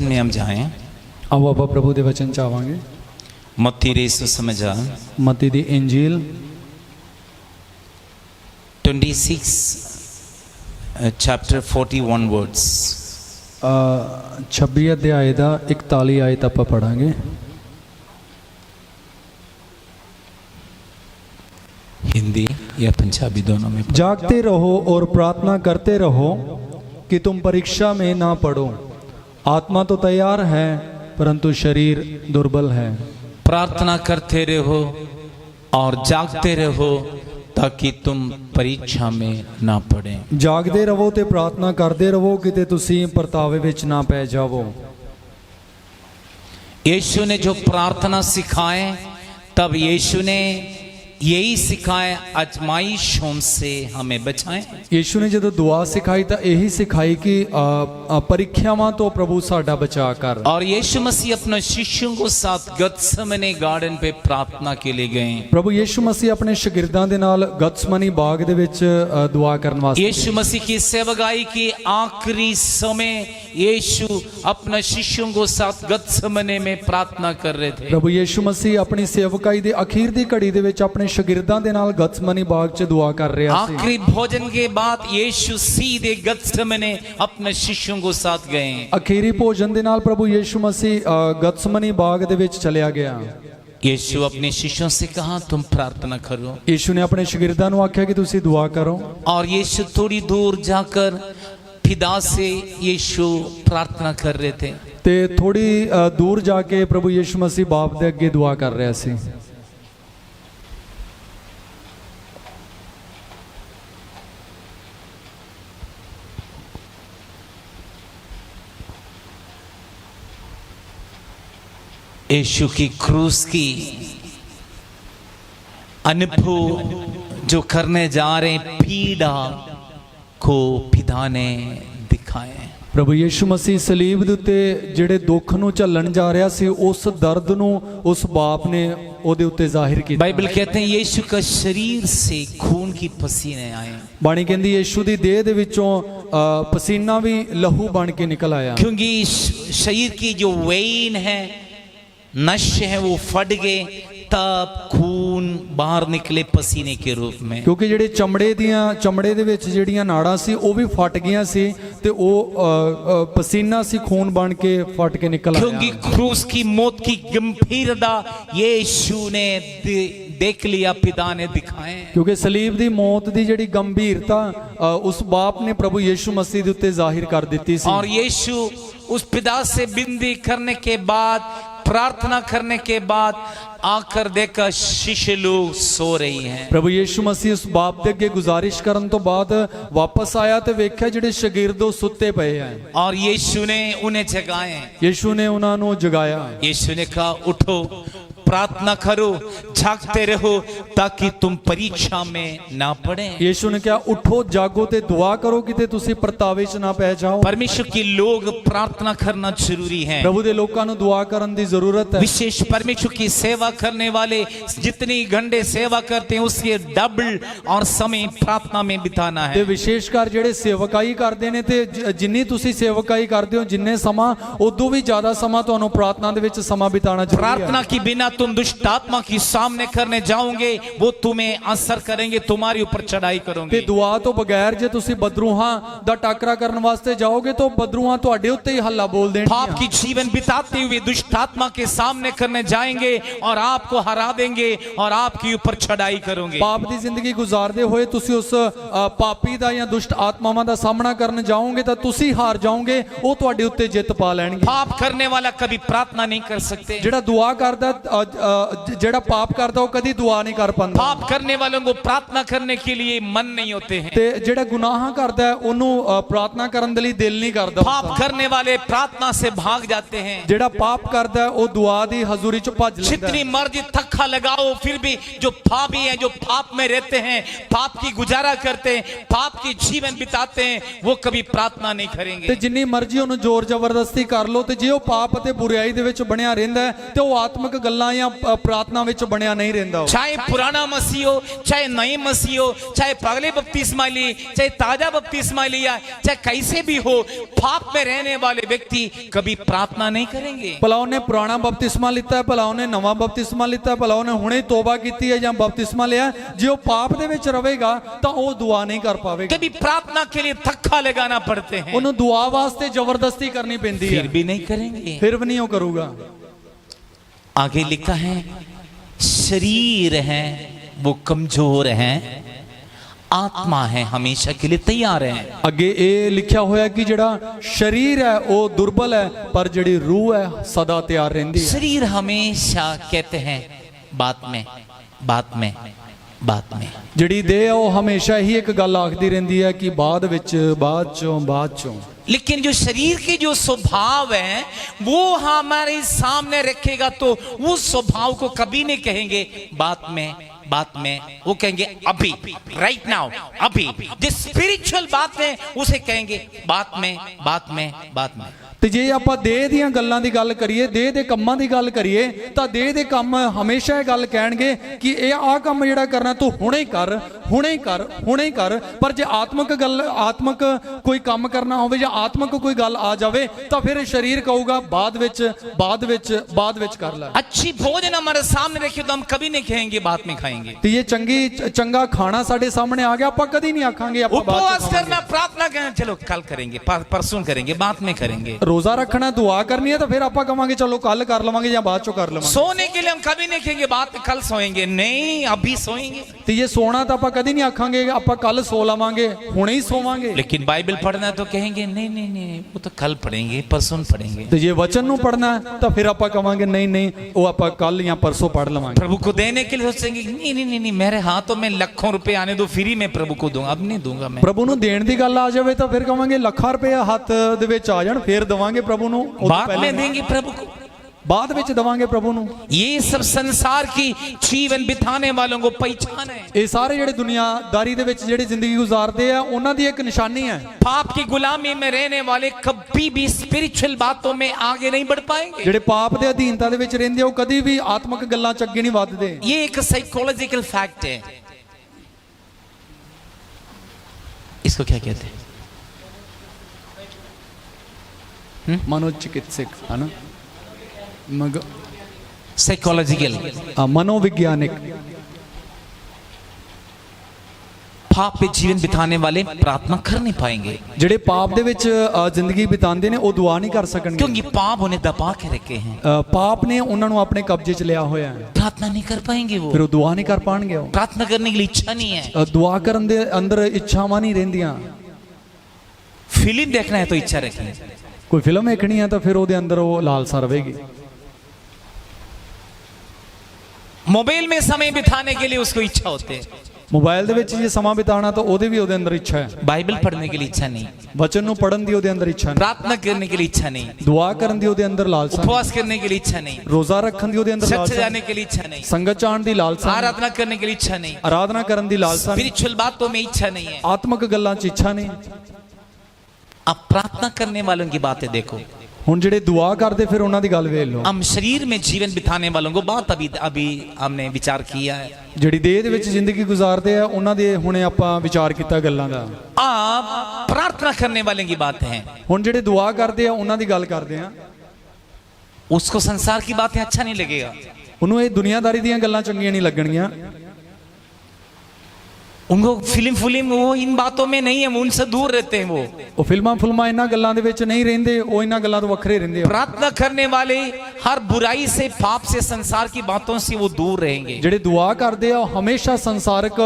में हम जाएं। आओ ਆਪਾਂ ਪ੍ਰਭੂ ਦੇ ਵਚਨ ਚ ਆਵਾਂਗੇ। मत्ती रे सुसमाचार ਮਤੀ ਦੀ ਇੰਜੀਲ 26 chapter 41 words। 26 ਅਧਿਆਏ ਦਾ 41 ਆਇਤ ਆਪਾਂ ਪੜਾਂਗੇ। हिंदी या पंजाबी दोनों में। जागते रहो और प्रार्थना करते रहो कि तुम परीक्षा में ना पड़ो। आत्मा तो तैयार है परंतु शरीर दुर्बल है। प्रार्थना करते रहो और जागते रहो ताकि तुम परीक्षा में ना पड़े। जागते रहो ते प्रार्थना करते रहो किते तुसी परतावे विच ना पै जावो। यीशु ने जो प्रार्थना सिखाए तब यीशु ने यही सिखाए आजमाइशों से हमें बचाएं। यीशु ने जदों दुआ सिखाई तो यही सिखाई कि परीक्षावां तो प्रभु साडा बचा कर। और यीशु मसीह अपने शिष्यों को साथ गत्समने गार्डन पे प्रार्थना के लिए गए। प्रभु यीशु मसीह अपने शागिर्दां दे नाल गत्समनी बाग दे विच दुआ करन वास्ते। यीशु मसीह की सेवकाई के आखिरी समय यीशु अपने शिष्यों को साथ गत्समने में प्रार्थना कर रहे थे। प्रभु यीशु मसीह अपनी सेवकाई दे अखीर दी घड़ी दे विच अपने शागिर्दां दे नाल गत्समनी बाग च दुआ कर रहा सी। आखिरी भोजन के बाद यीशु सीधे गत्समने अपने शिष्यों को साथ गए। अखीरी भोजन दे नाल प्रभु यीशु मसीह गत्समनी बाग दे विच चलिया गया। यीशु अपने शिष्यों से कहा तुम प्रार्थना करो। यीशु ने अपने शागिर्दां नूं आख्या कि तुसी दुआ करो। और यीशु थोड़ी दूर जाकर पिता से यीशु प्रार्थना कर रहे थे। ते थोड़ी दूर जाके प्रभु यीशु मसीह बाप दे अगे दुआ कर रहा सी। यीशु की क्रूस की अनुभव जो करने जा रहे पीड़ा को पिता ने दिखाए। प्रभु यीशु मसीह सलीब दे उत्ते जिहड़े दुख नूं झल्लण जा रहा सी उस दर्द नूं उस बाप ने ओदे उत्ते जाहिर कीता। बाइबल कहते हैं यीशु का शरीर से खून की पसीने आए। बाणी कहंदी यीशु दी देह दे विचों पसीना भी लहू बन के निकल आया। क्योंकि शरीर की जो वेन है नश है वो फट गए तब खून बाहर निकले पसीने के रूप में। क्योंकि जिहड़े चमड़े दे विच जिहड़ियां नाड़ां सी वो भी फट गईयां सी ते वो पसीना सी खून बन के फट के निकल आया। क्योंकि क्रूस की मौत की गंभीरता यीशु ने देख लिया, पिता ने दिखाए। क्योंकि सलीब दी मौत दी जिहड़ी गंभीरता उस बाप ने प्रभु यीशु मसीह दे उत्ते जाहिर कर दित्ती सी। और यीशु उस पिता से विनती करने के बाद प्रार्थना करने के बाद आकर देखा शिष्य लोग सो रही हैं। प्रभु यीशु मसीह उस बाप दे अगे गुजारिश करन तो बाद वापस आया ते वेख्या जिहड़े शागिर्द सुत्ते पए हैं। और यीशु ने उन्हें जगाए। यीशु ने उन्हां नूं जगाया। यीशु ने कहा उठो प्रार्थना करो जागते रहो ताकि तुम परीक्षा में ना पड़े। यीशु ने कहा उठो जागो ते दुआ करो कि तुसी परतावे च ना पै जाओ। परमेश्वर की लोग प्रार्थना करना जरूरी है। प्रभु दे लोकां नूं दुआ करन दी जरूरत है। विशेष परमेश्वर की सेवा करने वाले जितनी घंटे सेवा करते हैं उसके डबल और समय प्रार्थना में बिताना है। ते विशेषकर जेड़े सेवकाई करदे ने ते जिन्नी तुसी सेवकाई करदे हो जिन्ने समा उदों भी ज्यादा समा तुहानूं प्रार्थना दे विच समा बिताना जरूरी है। प्रार्थना की बिना तुम दुष्ट आत्मा की सामने करने जाओगे वो तुम्हें असर करेंगे, तुम्हारे ऊपर चढ़ाई करोगे। ते दुआ तो बगैर जे तुसी बदरूहां दा टाकरा करन वास्ते जाओगे तो बदरूहां तुहाडे उत्ते ही हल्ला बोल देणगे। पाप की जीवन बिताते हुए दुष्ट आत्मा के सामने करने जाएंगे और आपको हरा देंगे और आपके ऊपर चढ़ाई करोगे। पाप दी जिंदगी गुजारदे होए तुसी उस पापी दा या दुष्ट आत्मावां दा सामना करन जाओगे तो तुसी हार जाओगे, वो तुहाडे उत्ते जित पा लैणगे। पाप करने वाला कभी प्रार्थना नहीं कर सकते। जेड़ा दुआ करदा जेड़ा पाप करदा वो कदी दुआ नहीं कर पांदा। पाप करने वालों को प्रार्थना करने के लिए मन नहीं होते हैं। ते जेड़ा गुनाह करदा है ओनू प्रार्थना करन दे लई दिल नहीं करदा। पाप करने वाले प्रार्थना से भाग जाते हैं। जेड़ा पाप करदा है वो दुआ दी हजूरी च भज लैंदा है। जितनी मर्जी थक्का लगाओ फिर भी जो पापी हैं जो पाप में रहते हैं पाप की गुजारा करते हैं पाप की जीवन बिताते हैं वो कभी प्रार्थना नहीं करेंगे। ते जिन्नी मर्जी ओनू जोर जबरदस्ती कर लो ते जे वो पाप ते बुराई दे विच बणिया रहिंदा है ते वो आत्मिक गल्लां ਜਾਂ ਪ੍ਰਾਰਥਨਾ ਵਿੱਚ ਬਣਿਆ ਨਹੀਂ ਰਹਿੰਦਾ। चाहे पुराना मसीह हो, चाहे नए मसीह हो, चाहे पगले बपतिस्मा लिए, चाहे ताजा बपतिस्मा लिया, चाहे कैसे भी हो, पाप में रहने वाले व्यक्ति कभी प्रार्थना नहीं करेंगे। ਭਲਾ ਉਹਨੇ ਪੁਰਾਣਾ ਬਪਤਿਸਮਾ ਲਿੱਤਾ ਹੈ, ਭਲਾ ਉਹਨੇ ਨਵਾਂ ਬਪਤਿਸਮਾ ਲਿੱਤਾ ਹੈ, ਭਲਾ ਉਹਨੇ ਹੁਣੇ ਤੋਬਾ ਕੀਤੀ ਹੈ ਜਾਂ ਬਪਤਿਸਮਾ ਲਿਆ, ਜੇ ਉਹ ਪਾਪ ਦੇ ਵਿੱਚ ਰਹੇਗਾ ਤਾਂ ਉਹ ਦੁਆ ਨਹੀਂ ਕਰ ਪਾਵੇਗਾ। कभी प्रार्थना के लिए धक्का लगाना पड़ते हैं, ਉਹਨੂੰ ਦੁਆ ਵਾਸਤੇ ਜ਼ਬਰਦਸਤੀ ਕਰਨੀ ਪੈਂਦੀ ਹੈ, फिर भी नहीं करेंगे। ਫਿਰ ਵੀ ਨਹੀਂ ਉਹ ਕਰੂਗਾ। आगे लिखा है शरीर है वो कमजोर है, आत्मा है हमेशा के लिए तैयार है। ਅੱਗੇ ਇਹ ਲਿਖਿਆ ਹੋਇਆ ਕਿ ਜਿਹੜਾ ਸਰੀਰ ਹੈ ਉਹ ਦੁਰਬਲ ਹੈ, ਪਰ ਜਿਹੜੀ ਰੂਹ ਹੈ ਸਦਾ ਤਿਆਰ ਰਹਿੰਦੀ ਹੈ। शरीर हमेशा कहते हैं बात में बात में बात में, ਜਿਹੜੀ ਦੇਹ ਹੈ ਉਹ ਹਮੇਸ਼ਾ ਹੀ ਇੱਕ ਗੱਲ ਆਖਦੀ ਰਹਿੰਦੀ ਹੈ ਕਿ ਬਾਅਦ ਵਿੱਚ, ਬਾਅਦ ਚੋਂ। लेकिन जो शरीर के जो स्वभाव है वो हमारे सामने रखेगा तो उस स्वभाव को कभी नहीं कहेंगे बात में, वो कहेंगे अभी, राइट नाउ, अभी। जो स्पिरिचुअल बात है उसे कहेंगे बात में। ਤੇ ਜੇ ਆਪਾਂ ਦੇਹ ਦੀਆਂ ਗੱਲਾਂ ਦੀ ਗੱਲ ਕਰੀਏ, ਦੇਹ ਦੇ ਕੰਮਾਂ ਦੀ ਗੱਲ ਕਰੀਏ, ਤਾਂ ਦੇਹ ਦੇ ਕੰਮ ਹਮੇਸ਼ਾ ਇਹ ਗੱਲ ਕਹਿਣਗੇ ਕਿ ਇਹ ਆਹ ਕੰਮ ਜਿਹੜਾ ਕਰਨਾ ਤੂੰ ਹੁਣੇ ਕਰ। ਪਰ ਜੇ ਆਤਮਿਕ ਕੋਈ ਕੰਮ ਕਰਨਾ ਹੋਵੇ ਜਾਂ ਆਤਮਿਕ ਕੋਈ ਗੱਲ ਆ ਜਾਵੇ ਤਾਂ ਫਿਰ ਸਰੀਰ ਕਹੂਗਾ ਬਾਅਦ ਵਿੱਚ ਕਰ ਲੈ। अच्छी भोजन हमारे सामने रखिए तो हम कभी नहीं कहेंगे बाद में खाएंगे। ਤੇ ਇਹ ਚੰਗਾ ਖਾਣਾ ਸਾਡੇ ਸਾਹਮਣੇ ਆ ਗਿਆ, ਆਪਾਂ ਕਦੀ ਨਹੀਂ ਆਖਾਂਗੇ ਆਪਾਂ ਬਾਅਦ उपवास ਵਿੱਚ करना, प्रार्थना करना, चलो कल करेंगे, परसों करेंगे, बाद में करेंगे। ਰੋਜ਼ਾ ਰੱਖਣਾ, ਦੁਆ ਕਰਨੀ ਹੈ ਤਾਂ ਫਿਰ ਆਪਾਂ ਕਵਾਂਗੇ ਚਲੋ ਕੱਲ ਕਰ ਲਵਾਂਗੇ ਜਾਂ ਬਾਅਦ ਚੋਂ ਕਰ ਲਵਾਂਗੇ। सोने के लिए हम कभी नहीं कहेंगे बात में कल सोएंगे, नहीं अभी सोएंगे। ਤੇ ਇਹ ਸੋਣਾ ਤਾਂ ਆਪਾਂ ਕਦੀ ਨਹੀਂ ਆਖਾਂਗੇ ਆਪਾਂ ਕੱਲ ਸੋ ਲਵਾਂਗੇ, ਹੁਣੇ ਹੀ ਸੋਵਾਂਗੇ। लेकिन बाइबल पढ़ना तो कहेंगे नहीं वो तो कल पढ़ेंगे, परसों पढ़ेंगे। ਤੇ ਜੇ ਵਚਨ ਨੂੰ ਪੜਨਾ ਤਾਂ ਫਿਰ ਆਪਾਂ ਕਵਾਂਗੇ ਨਹੀਂ ਉਹ ਆਪਾਂ ਕੱਲ ਜਾਂ ਪਰਸੋਂ ਪੜ ਲਵਾਂਗੇ। प्रभु को देने के लिए सोचेंगे नहीं मेरे हाथों में लाखों रुपए आने दो, फ्री में प्रभु को दूंगा, अब नहीं दूंगा मैं। ਪ੍ਰਭੂ ਨੂੰ ਦੇਣ ਦੀ ਗੱਲ ਆ ਜਾਵੇ ਤਾਂ ਫਿਰ ਕਵਾਂਗੇ ਲੱਖਾਂ ਰੁਪਏ ਹੱਥ ਦੇ ਵਿੱਚ ਆ ਜਾਣ ਫਿਰ ਦਵਾਂਗੇ ਪ੍ਰਭੂ ਨੂੰ, बाद में देंगे प्रभु को, ਬਾਅਦ ਵਿੱਚ ਦਵਾਂਗੇ ਪ੍ਰਭੂ ਨੂੰ। ये सब संसार की जीवन बिताने वालों को पहचान है। ਇਹ ਸਾਰੇ ਜਿਹੜੇ ਦੁਨੀਆਦਾਰੀ ਦੇ ਵਿੱਚ ਜਿਹੜੀ ਜ਼ਿੰਦਗੀ ਗੁਜ਼ਾਰਦੇ ਆ ਉਹਨਾਂ ਦੀ ਇੱਕ ਨਿਸ਼ਾਨੀ ਹੈ। पाप की गुलामी में रहने वाले कभी भी स्पिरिचुअल बातों में आगे नहीं बढ़ पाएंगे। ਜਿਹੜੇ ਪਾਪ ਦੇ ਅਧੀਨਤਾ ਦੇ ਵਿੱਚ ਰਹਿੰਦੇ ਉਹ ਕਦੀ ਵੀ ਆਤਮਿਕ ਗੱਲਾਂ ਚ ਅੱਗੇ ਨਹੀਂ ਵੱਧਦੇ। ये एक साइकोलॉजिकल फैक्ट है। इसको क्या कहते हैं? मनोचिकित्सक है ना, साइकोलॉजिकल, मनोविज्ञानिक। पाप पे जीवन बिताने वाले प्रार्थना कर नहीं पाएंगे, ਜਿਹੜੇ ਪਾਪ ਦੇ ਵਿੱਚ ਜ਼ਿੰਦਗੀ ਬਿਤਾਉਂਦੇ ਨੇ ਉਹ ਦੁਆ ਨਹੀਂ ਕਰ ਸਕਣਗੇ क्योंकि पाप उन्हें दबा के रखे हैं। ਪਾਪ ਨੇ ਉਹਨਾਂ ਨੂੰ ਆਪਣੇ ਕਬਜ਼ੇ 'ਚ ਲਿਆ ਹੋਇਆ ਹੈ, प्रार्थना नहीं कर पाएंगे वो, ਫਿਰ ਉਹ ਦੁਆ ਨਹੀਂ ਕਰ ਪਾਣਗੇ। ਉਹ प्रार्थना करने के लिए इच्छा नहीं है। ਦੁਆ ਕਰਨ ਦੇ ਅੰਦਰ ਇੱਛਾਵਾਂ ਨਹੀਂ ਰਹਿੰਦੀਆਂ। फिल्म देखना है तो इच्छा रखें, ਕੋਈ ਫਿਲਮ ਵੇਖਣੀ ਹੈ ਤਾਂ ਫਿਰ ਉਹਦੇ ਅੰਦਰ ਉਹ ਲਾਲਸਾ ਰਹੇਗੀ। मोबाइल में समय बिताने के लिए उसको इच्छा होते है, ਮੋਬਾਈਲ ਦੇ ਵਿੱਚ ਜੇ ਸਮਾਂ ਬਿਤਾਉਣਾ ਤਾਂ ਉਹਦੇ ਵੀ ਉਹਦੇ ਅੰਦਰ ਇੱਛਾ ਹੈ। बाइबल पढ़ने के लिए इच्छा नहीं, ਵਚਨ ਨੂੰ ਪੜਨ ਦੀ ਉਹਦੇ ਅੰਦਰ ਇੱਛਾ ਨਹੀਂ, प्रार्थना करने के लिए इच्छा नहीं, ਦੁਆ ਕਰਨ ਦੀ ਉਹਦੇ ਅੰਦਰ ਲਾਲਸਾ ਨਹੀਂ, उपवास करने के लिए इच्छा नहीं, ਰੋਜ਼ਾ ਰੱਖਣ ਦੀ ਉਹਦੇ ਅੰਦਰ चर्च ਲਾਲਸਾ ਨਹੀਂ, जाने के लिए इच्छा नहीं, ਸੰਗਤ ਜਾਣ ਦੀ ਲਾਲਸਾ ਨਹੀਂ, आराधना करने के लिए इच्छा नहीं, ਆਰਾਧਨਾ ਕਰਨ ਦੀ ਲਾਲਸਾ ਨਹੀਂ, स्पिरिचुअल बातों में इच्छा नहीं है। ਆਤਮਿਕ ਗੱਲਾਂ 'ਚ ਇੱਛਾ ਨਹੀਂ। अब प्रार्थना करने वालों की बातें देखो। ਹੁਣ ਜਿਹੜੇ ਦੁਆ ਕਰਦੇ ਫਿਰ ਉਹਨਾਂ ਦੀ ਗੱਲ ਵੇਖ ਲਓ। हम शरीर में जीवन बिताने वालों को बात अभी हमने विचार किया है। ਜਿਹੜੀ ਦੇਹ ਦੇ ਵਿੱਚ ਜ਼ਿੰਦਗੀ ਗੁਜ਼ਾਰਦੇ ਆ ਉਹਨਾਂ ਦੇ ਹੁਣੇ ਆਪਾਂ ਵਿਚਾਰ ਕੀਤਾ ਗੱਲਾਂ ਦਾ। आप प्रार्थना करने वाले की बात है, ਹੁਣ ਜਿਹੜੇ ਦੁਆ ਕਰਦੇ ਆ ਉਹਨਾਂ ਦੀ ਗੱਲ ਕਰਦੇ ਆ। उसको संसार की बातें अच्छा नहीं लगेगा, ਉਹਨੂੰ ਇਹ ਦੁਨੀਆਦਾਰੀ ਦੀਆਂ ਗੱਲਾਂ ਚੰਗੀਆਂ ਨਹੀਂ ਲੱਗਣਗੀਆਂ। उनको फिल्म वो इन बातों में नहीं है, उनसे दूर रहते हैं वो। ਉਹ ਫਿਲਮਾਂ ਇਹਨਾਂ ਗੱਲਾਂ ਦੇ ਵਿੱਚ ਨਹੀਂ ਰਹਿੰਦੇ, ਉਹ ਇਹਨਾਂ ਗੱਲਾਂ ਤੋਂ ਵੱਖਰੇ ਰਹਿੰਦੇ ਆ। प्रार्थना करने वाले हर बुराई से, पाप से, संसार की बातों से वो दूर रहेंगे, ਜਿਹੜੇ ਦੁਆ ਕਰਦੇ ਆ ਉਹ ਹਮੇਸ਼ਾ ਸੰਸਾਰਿਕ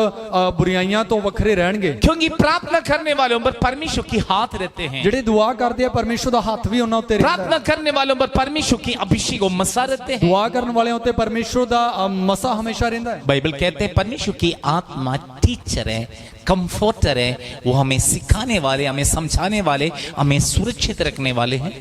ਬੁਰਾਈਆਂ ਤੋਂ ਵੱਖਰੇ ਰਹਿਣਗੇ, क्योंकि प्रार्थना करने वालों पर परमेश्वर की हाथ रहते हैं। ਜਿਹੜੇ ਦੁਆ ਕਰਦੇ ਆ ਪਰਮੇਸ਼ਰ ਦਾ ਹੱਥ ਵੀ ਉਹਨਾਂ ਉੱਤੇ ਰਹਿੰਦਾ प्रार्थना ਹੈ। करने वालों पर परमेश्वर की अभिषेक और मसा रहते हैं। ਦੁਆ ਕਰਨ ਵਾਲਿਆਂ ਉੱਤੇ ਪਰਮੇਸ਼ਰ ਦਾ ਮਸਾ ਹਮੇਸ਼ਾ ਰਹਿੰਦਾ ਹੈ। बाइबल कहते हैं परमेश्वर की आत्मा टीचर है, कंफर्टर है, वो हमें सिखाने वाले, हमें समझाने वाले, हमें सुरक्षित रखने वाले हैं।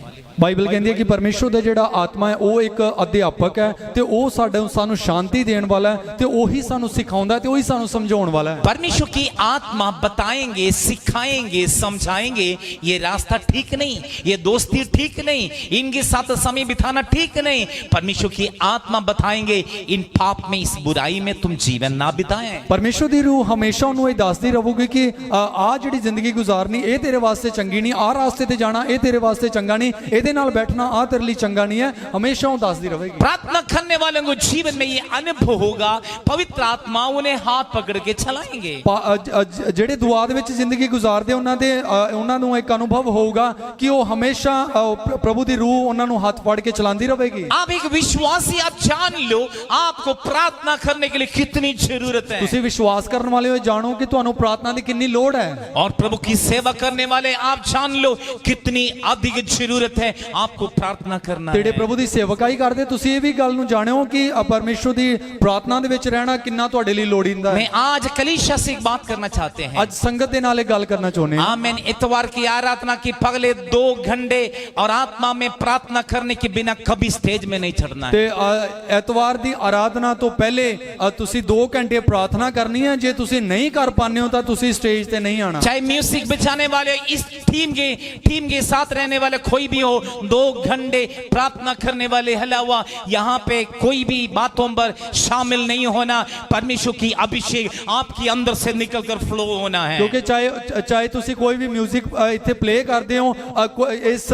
ਬਾਈਬਲ ਕਹਿੰਦੀ ਹੈ ਕਿ ਪਰਮੇਸ਼ਰ ਦਾ ਜਿਹੜਾ ਆਤਮਾ ਹੈ ਉਹ ਇੱਕ ਅਧਿਆਪਕ ਹੈ ਤੇ ਉਹ ਸਾਨੂੰ ਸ਼ਾਂਤੀ ਦੇਣ ਵਾਲਾ ਹੈ ਤੇ ਉਹੀ ਸਾਨੂੰ ਸਿਖਾਉਂਦਾ ਤੇ ਉਹੀ ਸਾਨੂੰ ਸਮਝਾਉਣ ਵਾਲਾ ਹੈ। परमेश्वर की आत्मा बताएंगे, सिखाएंगे, समझाएंगे ये रास्ता ठीक नहीं, ये दोस्ती ठीक नहीं, इनके साथ समय बिताना ठीक नहीं। परमेश्वर की आत्मा बताएंगे इन पाप में, इस बुराई में तुम जीवन ना बिताएं। ਪਰਮੇਸ਼ਰ ਦੀ ਰੂਹ ਹਮੇਸ਼ਾ ਉਹਨੂੰ ਇਹ ਦੱਸਦੀ ਰਹੂਗੀ ਕਿ ਆ ਜਿਹੜੀ ਜ਼ਿੰਦਗੀ ਗੁਜ਼ਾਰਨੀ ਇਹ ਤੇਰੇ ਵਾਸਤੇ ਚੰਗੀ ਨਹੀਂ, ਆ ਰਾਸਤੇ ਤੇ ਜਾਣਾ ਇਹ ਤੇਰੇ ਵਾਸਤੇ ਚੰਗਾ ਨਹੀਂ, ਇਹਦੇ ਨਾਲ ਬੈਠਣਾ ਆ ਤੇਰੇ ਲਈ ਚੰਗਾ नहीं है। हमेशा वो दासदी रहेगी। प्रार्थना करने वालों को जीवन में ये अनुभव होगा, पवित्र आत्मा उन्हें हाथ पकड़ के चलाएंगे। ਜਿਹੜੇ ਦੁਆ ਦੇ ਵਿੱਚ ਜ਼ਿੰਦਗੀ ਗੁਜ਼ਾਰਦੇ ਉਹਨਾਂ ਨੂੰ ਇੱਕ ਅਨੁਭਵ ਹੋਊਗਾ ਕਿ ਉਹ ਹਮੇਸ਼ਾ ਪ੍ਰਭੂ ਦੀ ਰੂਹ ਉਹਨਾਂ ਨੂੰ ਹੱਥ ਫੜ ਕੇ ਚਲਾਉਂਦੀ ਰਹੇਗੀ। आप एक विश्वासी, आप जान लो आपको प्रार्थना करने के लिए कितनी जरूरत है। ਤੁਸੀਂ ਵਿਸ਼ਵਾਸ ਕਰਨ ਵਾਲੇ ਹੋ, ਜਾਣੋ ਕਿ ਤੁਹਾਨੂੰ ਪ੍ਰਾਰਥਨਾ ਦੀ ਕਿੰਨੀ ਲੋੜ ਹੈ। और प्रभु की सेवा करने वाले आप जान लो कितनी अधिक जरूरत है आपको प्रार्थना करना है। ਜਿਹੜੇ ਪ੍ਰਭੂ ਦੀ ਸੇਵਕਾਈ ਕਰਦੇ ਤੁਸੀਂ ਇਹ ਵੀ ਗੱਲ ਨੂੰ ਜਾਣਿਓ ਕਿ ਪਰਮੇਸ਼ਰ ਦੀ ਪ੍ਰਾਰਥਨਾ ਦੇ ਵਿੱਚ ਰਹਿਣਾ ਕਿੰਨਾ ਤੁਹਾਡੇ ਲਈ ਲੋੜੀਂਦਾ मैं ਹੈ। आज कलीसिया से एक बात करना चाहते हैं। ਅੱਜ ਸੰਗਤ ਦੇ ਨਾਲ ਇਹ ਗੱਲ ਕਰਨਾ ਚਾਹੁੰਦੇ ਹਾਂ। आमेन। इतवार की आराधना की पगले 2 घंटे और आत्मा में प्रार्थना करने के बिना कभी स्टेज में नहीं चढ़ना है। ਤੇ ਐਤਵਾਰ ਦੀ ਆਰਾਧਨਾ ਤੋਂ ਪਹਿਲੇ ਤੁਸੀਂ 2 ਘੰਟੇ ਪ੍ਰਾਰਥਨਾ ਕਰਨੀ ਹੈ। ਜੇ ਤੁਸੀਂ ਨਹੀਂ ਕਰ ਪਾਉਂਦੇ ਹੋ ਤਾਂ ਤੁਸੀਂ ਸਟੇਜ ਤੇ ਨਹੀਂ ਆਣਾ। चाहे म्यूजिक बजाने वाले, इस टीम के साथ रहने वाले कोई भी हो, 2 घंटे प्रार्थना करने वाले अलावा यहाँ पे कोई भी बातों पर शामिल नहीं होना। परमेश्वर की अभिषेक आपके अंदर से निकलकर फ्लो होना है। ਕਿਉਂਕਿ ਚਾਹੇ ਤੁਸੀਂ ਕੋਈ ਵੀ 뮤직 ਇੱਥੇ ਪਲੇ ਕਰਦੇ ਹੋ, ਇਸ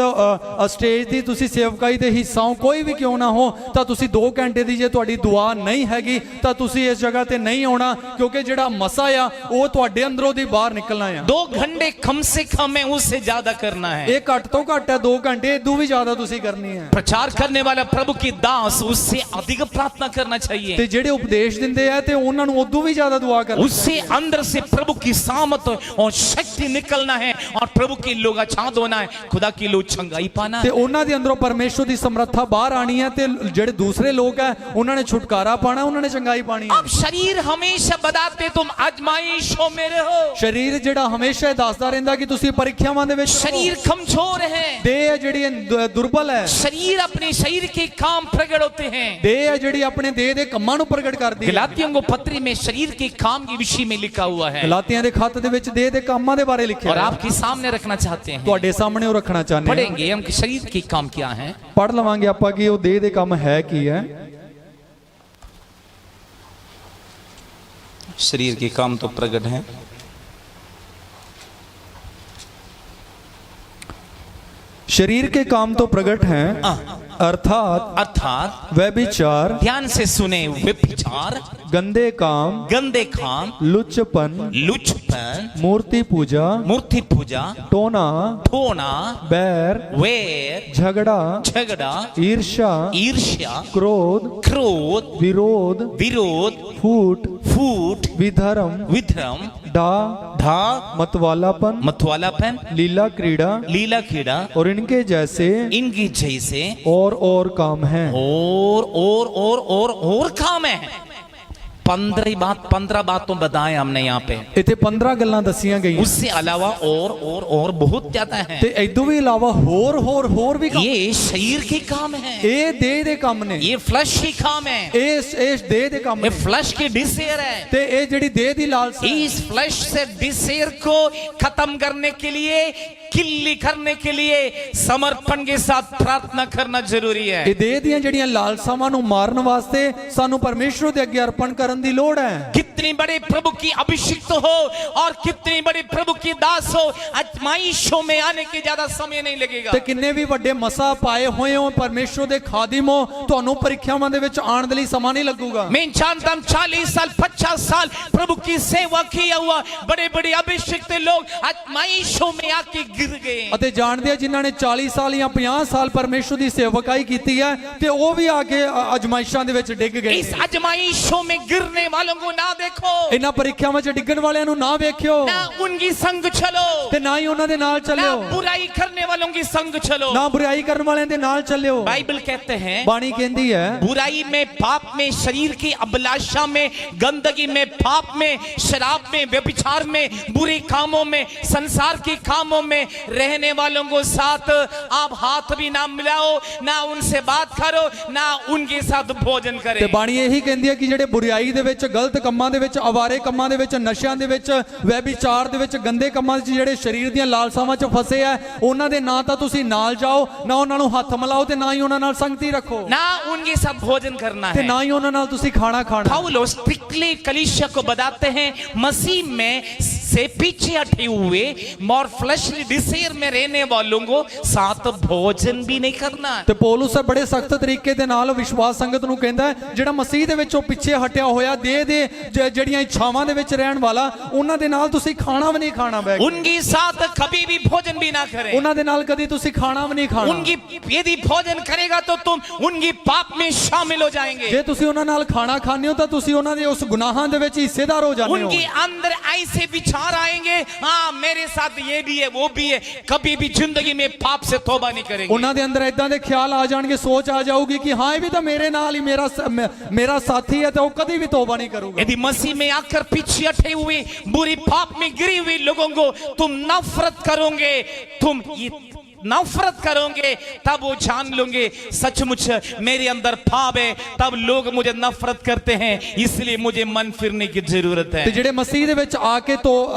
ਸਟੇਜ ਦੀ ਤੁਸੀਂ ਸੇਵਕਾਈ ਦੇ ਹਿੱਸਾ ਹੋ, ਕੋਈ ਵੀ ਕਿਉਂ ਨਾ ਹੋ, ਤਾਂ ਤੁਸੀਂ 2 ਘੰਟੇ ਦੀ ਜੇ ਤੁਹਾਡੀ ਦੁਆ ਨਹੀਂ ਹੈਗੀ ਤਾਂ ਤੁਸੀਂ ਇਸ ਜਗ੍ਹਾ ਤੇ ਨਹੀਂ ਆਉਣਾ। ਕਿਉਂਕਿ ਜਿਹੜਾ ਮਸਾ ਆ ਉਹ ਤੁਹਾਡੇ ਅੰਦਰੋਂ ਦੀ ਬਾਹਰ ਨਿਕਲਣਾ ਆ। 2 घंटे कम से कम है, उससे ज्यादा करना है। ਇਹ ਘੱਟ ਤੋਂ ਘੱਟ ਹੈ, 2 घंटे ਇਦੋਂ ਵੀ ਜ਼ਿਆਦਾ ਤੁਸੀਂ ਕਰਨੀ ਹੈ। प्रचार करने वाला प्रभु की दास, उससे अधिक प्रार्थना करना चाहिए। ਤੇ ਜਿਹੜੇ ਉਪਦੇਸ਼ ਦਿੰਦੇ ਆ ਤੇ ਉਹਨਾਂ ਨੂੰ ਉਦੋਂ ਵੀ ਜ਼ਿਆਦਾ ਦੁਆ ਕਰਨੀ। उससे अंदर से प्रभु की सामत और शक्ति निकलना है और प्रभु के लोग आच्छाद होना है, खुदा की लोग चंगाई पाना ਤੇ है। ਉਹਨਾਂ ਦੇ ਅੰਦਰੋਂ ਪਰਮੇਸ਼ਰ ਦੀ ਸਮਰੱਥਾ ਬਾਹਰ ਆਣੀ ਹੈ ਤੇ ਜਿਹੜੇ ਦੂਸਰੇ ਲੋਕ ਹੈ ਉਹਨਾਂ ਨੇ ਛੁਟਕਾਰਾ ਪਾਣਾ, ਉਹਨਾਂ ਨੇ ਚੰਗਾਈ ਪਾਣੀ ਹੈ। अब शरीर हमेशा बताते तुम आजमाइशों में रहो। ਸਰੀਰ ਜਿਹੜਾ ਹਮੇਸ਼ਾ ਦੱਸਦਾ ਰਹਿੰਦਾ ਕਿ ਤੁਸੀਂ ਪ੍ਰੀਖਿਆਵਾਂ ਦੇ ਵਿੱਚ शरीर कमजोर है, ਦੇਹ ਹੈ ਜਿਹੜੀ ਦੁਰਬਲ ਹੈ। शरीर अपने शरीर के काम प्रकट होते हैं। ਦੇਹ ਹੈ ਜਿਹੜੀ ਆਪਣੇ ਦੇਹ ਦੇ ਕੰਮਾਂ ਨੂੰ ਪ੍ਰਗਟ ਕਰਦੀ ਹੈ। गलातियों को पत्री में शरीर के काम के विषय में लिखा हुआ है ਗਲਾਤੀਆਂ ਦੇ ਖੱਤ ਦੇ ਵਿੱਚ ਦੇਹ ਦੇ ਕੰਮਾਂ ਦੇ ਬਾਰੇ ਲਿਖਿਆ और ਹੈ। आपके सामने रखना चाहते हैं। ਤੁਹਾਡੇ ਸਾਹਮਣੇ ਉਹ ਰੱਖਣਾ ਚਾਹੁੰਦੇ ਹਾਂ। पढ़ेंगे हम कि शरीर के काम क्या है। ਪੜ੍ਹ ਲਵਾਂਗੇ ਆਪਾਂ ਕਿ ਉਹ ਦੇਹ ਦੇ ਕੰਮ ਹੈ ਕੀ ਹੈ। शरीर के काम तो प्रकट है। शरीर के काम तो प्रकट हैं, अर्थात व्यभिचार, ध्यान से सुने, व्यभिचार, गंदे काम, गंदे काम, लुच्चपन, लुचपन, मूर्ति पूजा, मूर्ति पूजा, टोना, ठोना, बैर, वैर, झगड़ा, झगड़ा, ईर्ष्या, ईर्ष्या, क्रोध, क्रोध, विरोध, विरोध, फूट, फूट, विधर्म, विधर्म, डा, धा, मतवालापन, मतवालापन, लीला क्रीड़ा लीला कीड़ा और इनके जैसे इनकी जैसे और काम हैं। और काम है। 15 बातों बताए हमने यहाँ पे। इतने 15 गल्लां दसियां गई। उससे अलावा और बहुत ज्यादा है। ते इदों भी अलावा होर भी काम। ये शरीर के काम है, ये देह दे काम ने, ये फ्लैश के काम है, इस देह दे काम ये ने, फ्लैश की डिजायर है। ते ये जेडी देह दी लालसा है, इस फ्लैश से डिजायर को खत्म करने के लिए, किल्ली करने के लिए समर्पण के साथ प्रार्थना करना जरूरी है। ये देह दियां जेड़ियां लालसावां नु मारन वास्ते सानू परमेश्वर दे अगे अर्पण करन दी लोड़ है। कितनी बड़े प्रभु की अभिषिक्त हो और कितनी बड़ी प्रभु की दास हो, आजमाइशों में आने के ज्यादा समय नहीं लगेगा। ते किन्ने भी वड्डे मसा पाए होए हो, परमेश्वर दे खादिम हो, तुहानू परीक्षावां दे विच आउण दे लई समा नहीं लगूगा। मैं जानता हूं 40 साल 50 साल प्रभु की सेवा किया हुआ बड़े बड़े अभिषिक्त लोग आजमाइशों में आके गिर गए। अते जानदे जिन्हां ने 40 साल या 50 साल परमेश्वर दी सेवकाई कीती है ते ओ भी आके अजमाइशां दे विच डिग गए। इस अजमाइशों में गिरने वालों को ना देखो, इन्हां परीक्षावां च डिगण वालियां नु ना वेखियो, ना उनकी संग चलो, ते ना ही उन्हां दे नाल ना चलियो, बुराई करने वालों की संग चलो, ना बुराई करन वालियां दे नाल चलियो। बाइबल कहते हैं, बाणी कहंदी है, बुराई में, पाप में, शरीर की अभिलाषा में, गंदगी में, पाप में, शराब में, व्यभिचार में, बुरे कामों में, संसार के कामों में रहने वालों को साथ आप हाथ भी ना मिलाओ, ना उनसे बात करो, ना उनके साथ भोजन ਤੇ करें। ਬਾਣੀ ਇਹੀ ਕਹਿੰਦੀ ਹੈ ਕਿ ਜਿਹੜੇ ਬੁਰੀਆਈ ਦੇ ਵਿੱਚ, ਗਲਤ ਕੰਮਾਂ ਦੇ ਵਿੱਚ, ਅਵਾਰੇ ਕੰਮਾਂ ਦੇ ਵਿੱਚ, ਨਸ਼ਿਆਂ ਦੇ ਵਿੱਚ, ਵੈਭਿਚਾਰ ਦੇ ਵਿੱਚ, ਗੰਦੇ ਕੰਮਾਂ 'ਚ ਜਿਹੜੇ ਸਰੀਰ ਦੀਆਂ ਲਾਲਸਾਵਾਂ 'ਚ ਫਸੇ ਆ, ਉਹਨਾਂ ਦੇ ਨਾ ਤਾਂ ਤੁਸੀਂ ਨਾਲ ਜਾਓ, ਨਾ ਉਹਨਾਂ ਨੂੰ ਹੱਥ ਮਿਲਾਓ ਤੇ ਨਾ ਹੀ ਉਹਨਾਂ ਨਾਲ ਸੰਗਤੀ ਰੱਖੋ ना उनके साथ भोजन करना ਤੇ है। ਨਾ ਹੀ ਉਹਨਾਂ ਨਾਲ ਤੁਸੀਂ ਖਾਣਾ ਖਾਣਾ। पौलुस स्ट्रिक्टली कलीसिया को बताते हैं मसीह में से पीछे हटे हुए और फ्लैशली डिजायर में रहने वालों को साथ भोजन भी नहीं करना है। ਤੇ ਪੌਲੁਸ ਬੜੇ ਸਖਤ ਤਰੀਕੇ ਦੇ ਨਾਲ ਵਿਸ਼ਵਾਸ ਸੰਗਤ ਨੂੰ ਕਹਿੰਦਾ ਹੈ, ਜਿਹੜਾ ਮਸੀਹ ਦੇ ਵਿੱਚੋਂ ਪਿੱਛੇ ਹਟਿਆ ਹੋਇਆ, ਦੇਹ ਦੇ ਜਿਹੜੀਆਂ ਇੱਛਾਵਾਂ ਦੇ ਵਿੱਚ ਰਹਿਣ ਵਾਲਾ, ਉਹਨਾਂ ਦੇ ਨਾਲ ਤੁਸੀਂ ਖਾਣਾ ਵੀ ਨਹੀਂ ਖਾਣਾ ਬੈਠ ਕੇ। उनके साथ कभी भी भोजन भी ना करें। ਉਹਨਾਂ ਦੇ ਨਾਲ ਕਦੀ ਤੁਸੀਂ ਖਾਣਾ ਵੀ ਨਹੀਂ ਖਾਣਾ। उनकी यदि भोजन करेगा तो तुम उनकी पाप में शामिल हो जाएंगे। ਜੇ ਤੁਸੀਂ ਉਹਨਾਂ ਨਾਲ ਖਾਣਾ ਖਾਂਦੇ ਹੋ ਤਾਂ ਤੁਸੀਂ ਉਹਨਾਂ ਦੇ ਉਸ ਗੁਨਾਹਾਂ ਦੇ ਵਿੱਚ ਹਿੱਸੇਦਾਰ ਹੋ ਜਾਂਦੇ ਹੋ। उनके अंदर ऐसे विचार आएंगे, हाँ मेरे साथ ये भी है वो भी है, कभी भी जिंदगी में पाप से तौबा नहीं करेंगे। ਉਹਨਾਂ ਦੇ ਅੰਦਰ ਇਦਾਂ ਦੇ ਖਿਆਲ ਆ ਜਾਣਗੇ, ਸੋਚ ਆ ਜਾਊਗੀ ਕਿ ਹਾਂ ਇਹ ਵੀ ਤਾਂ ਮੇਰੇ ਨਾਲ ਹੀ ਮੇਰਾ ਸਾਥੀ है, तो वो कभी भी तौबा नहीं करूंगा। यदि मसीह में आकर पीछे हटे हुए बुरी पाप में गिरी हुई लोगों को तुम नफरत करोगे, तुम ये नफरत करोगे, तब वो जान लोगे सचमुच मेरे अंदर पाप है, तब लोग मुझे नफरत करते हैं, इसलिए मुझे मन फिरने की जरूरत है। ਤੇ ਜਿਹੜੇ ਮਸੀਹ ਦੇ ਵਿੱਚ ਆ ਕੇ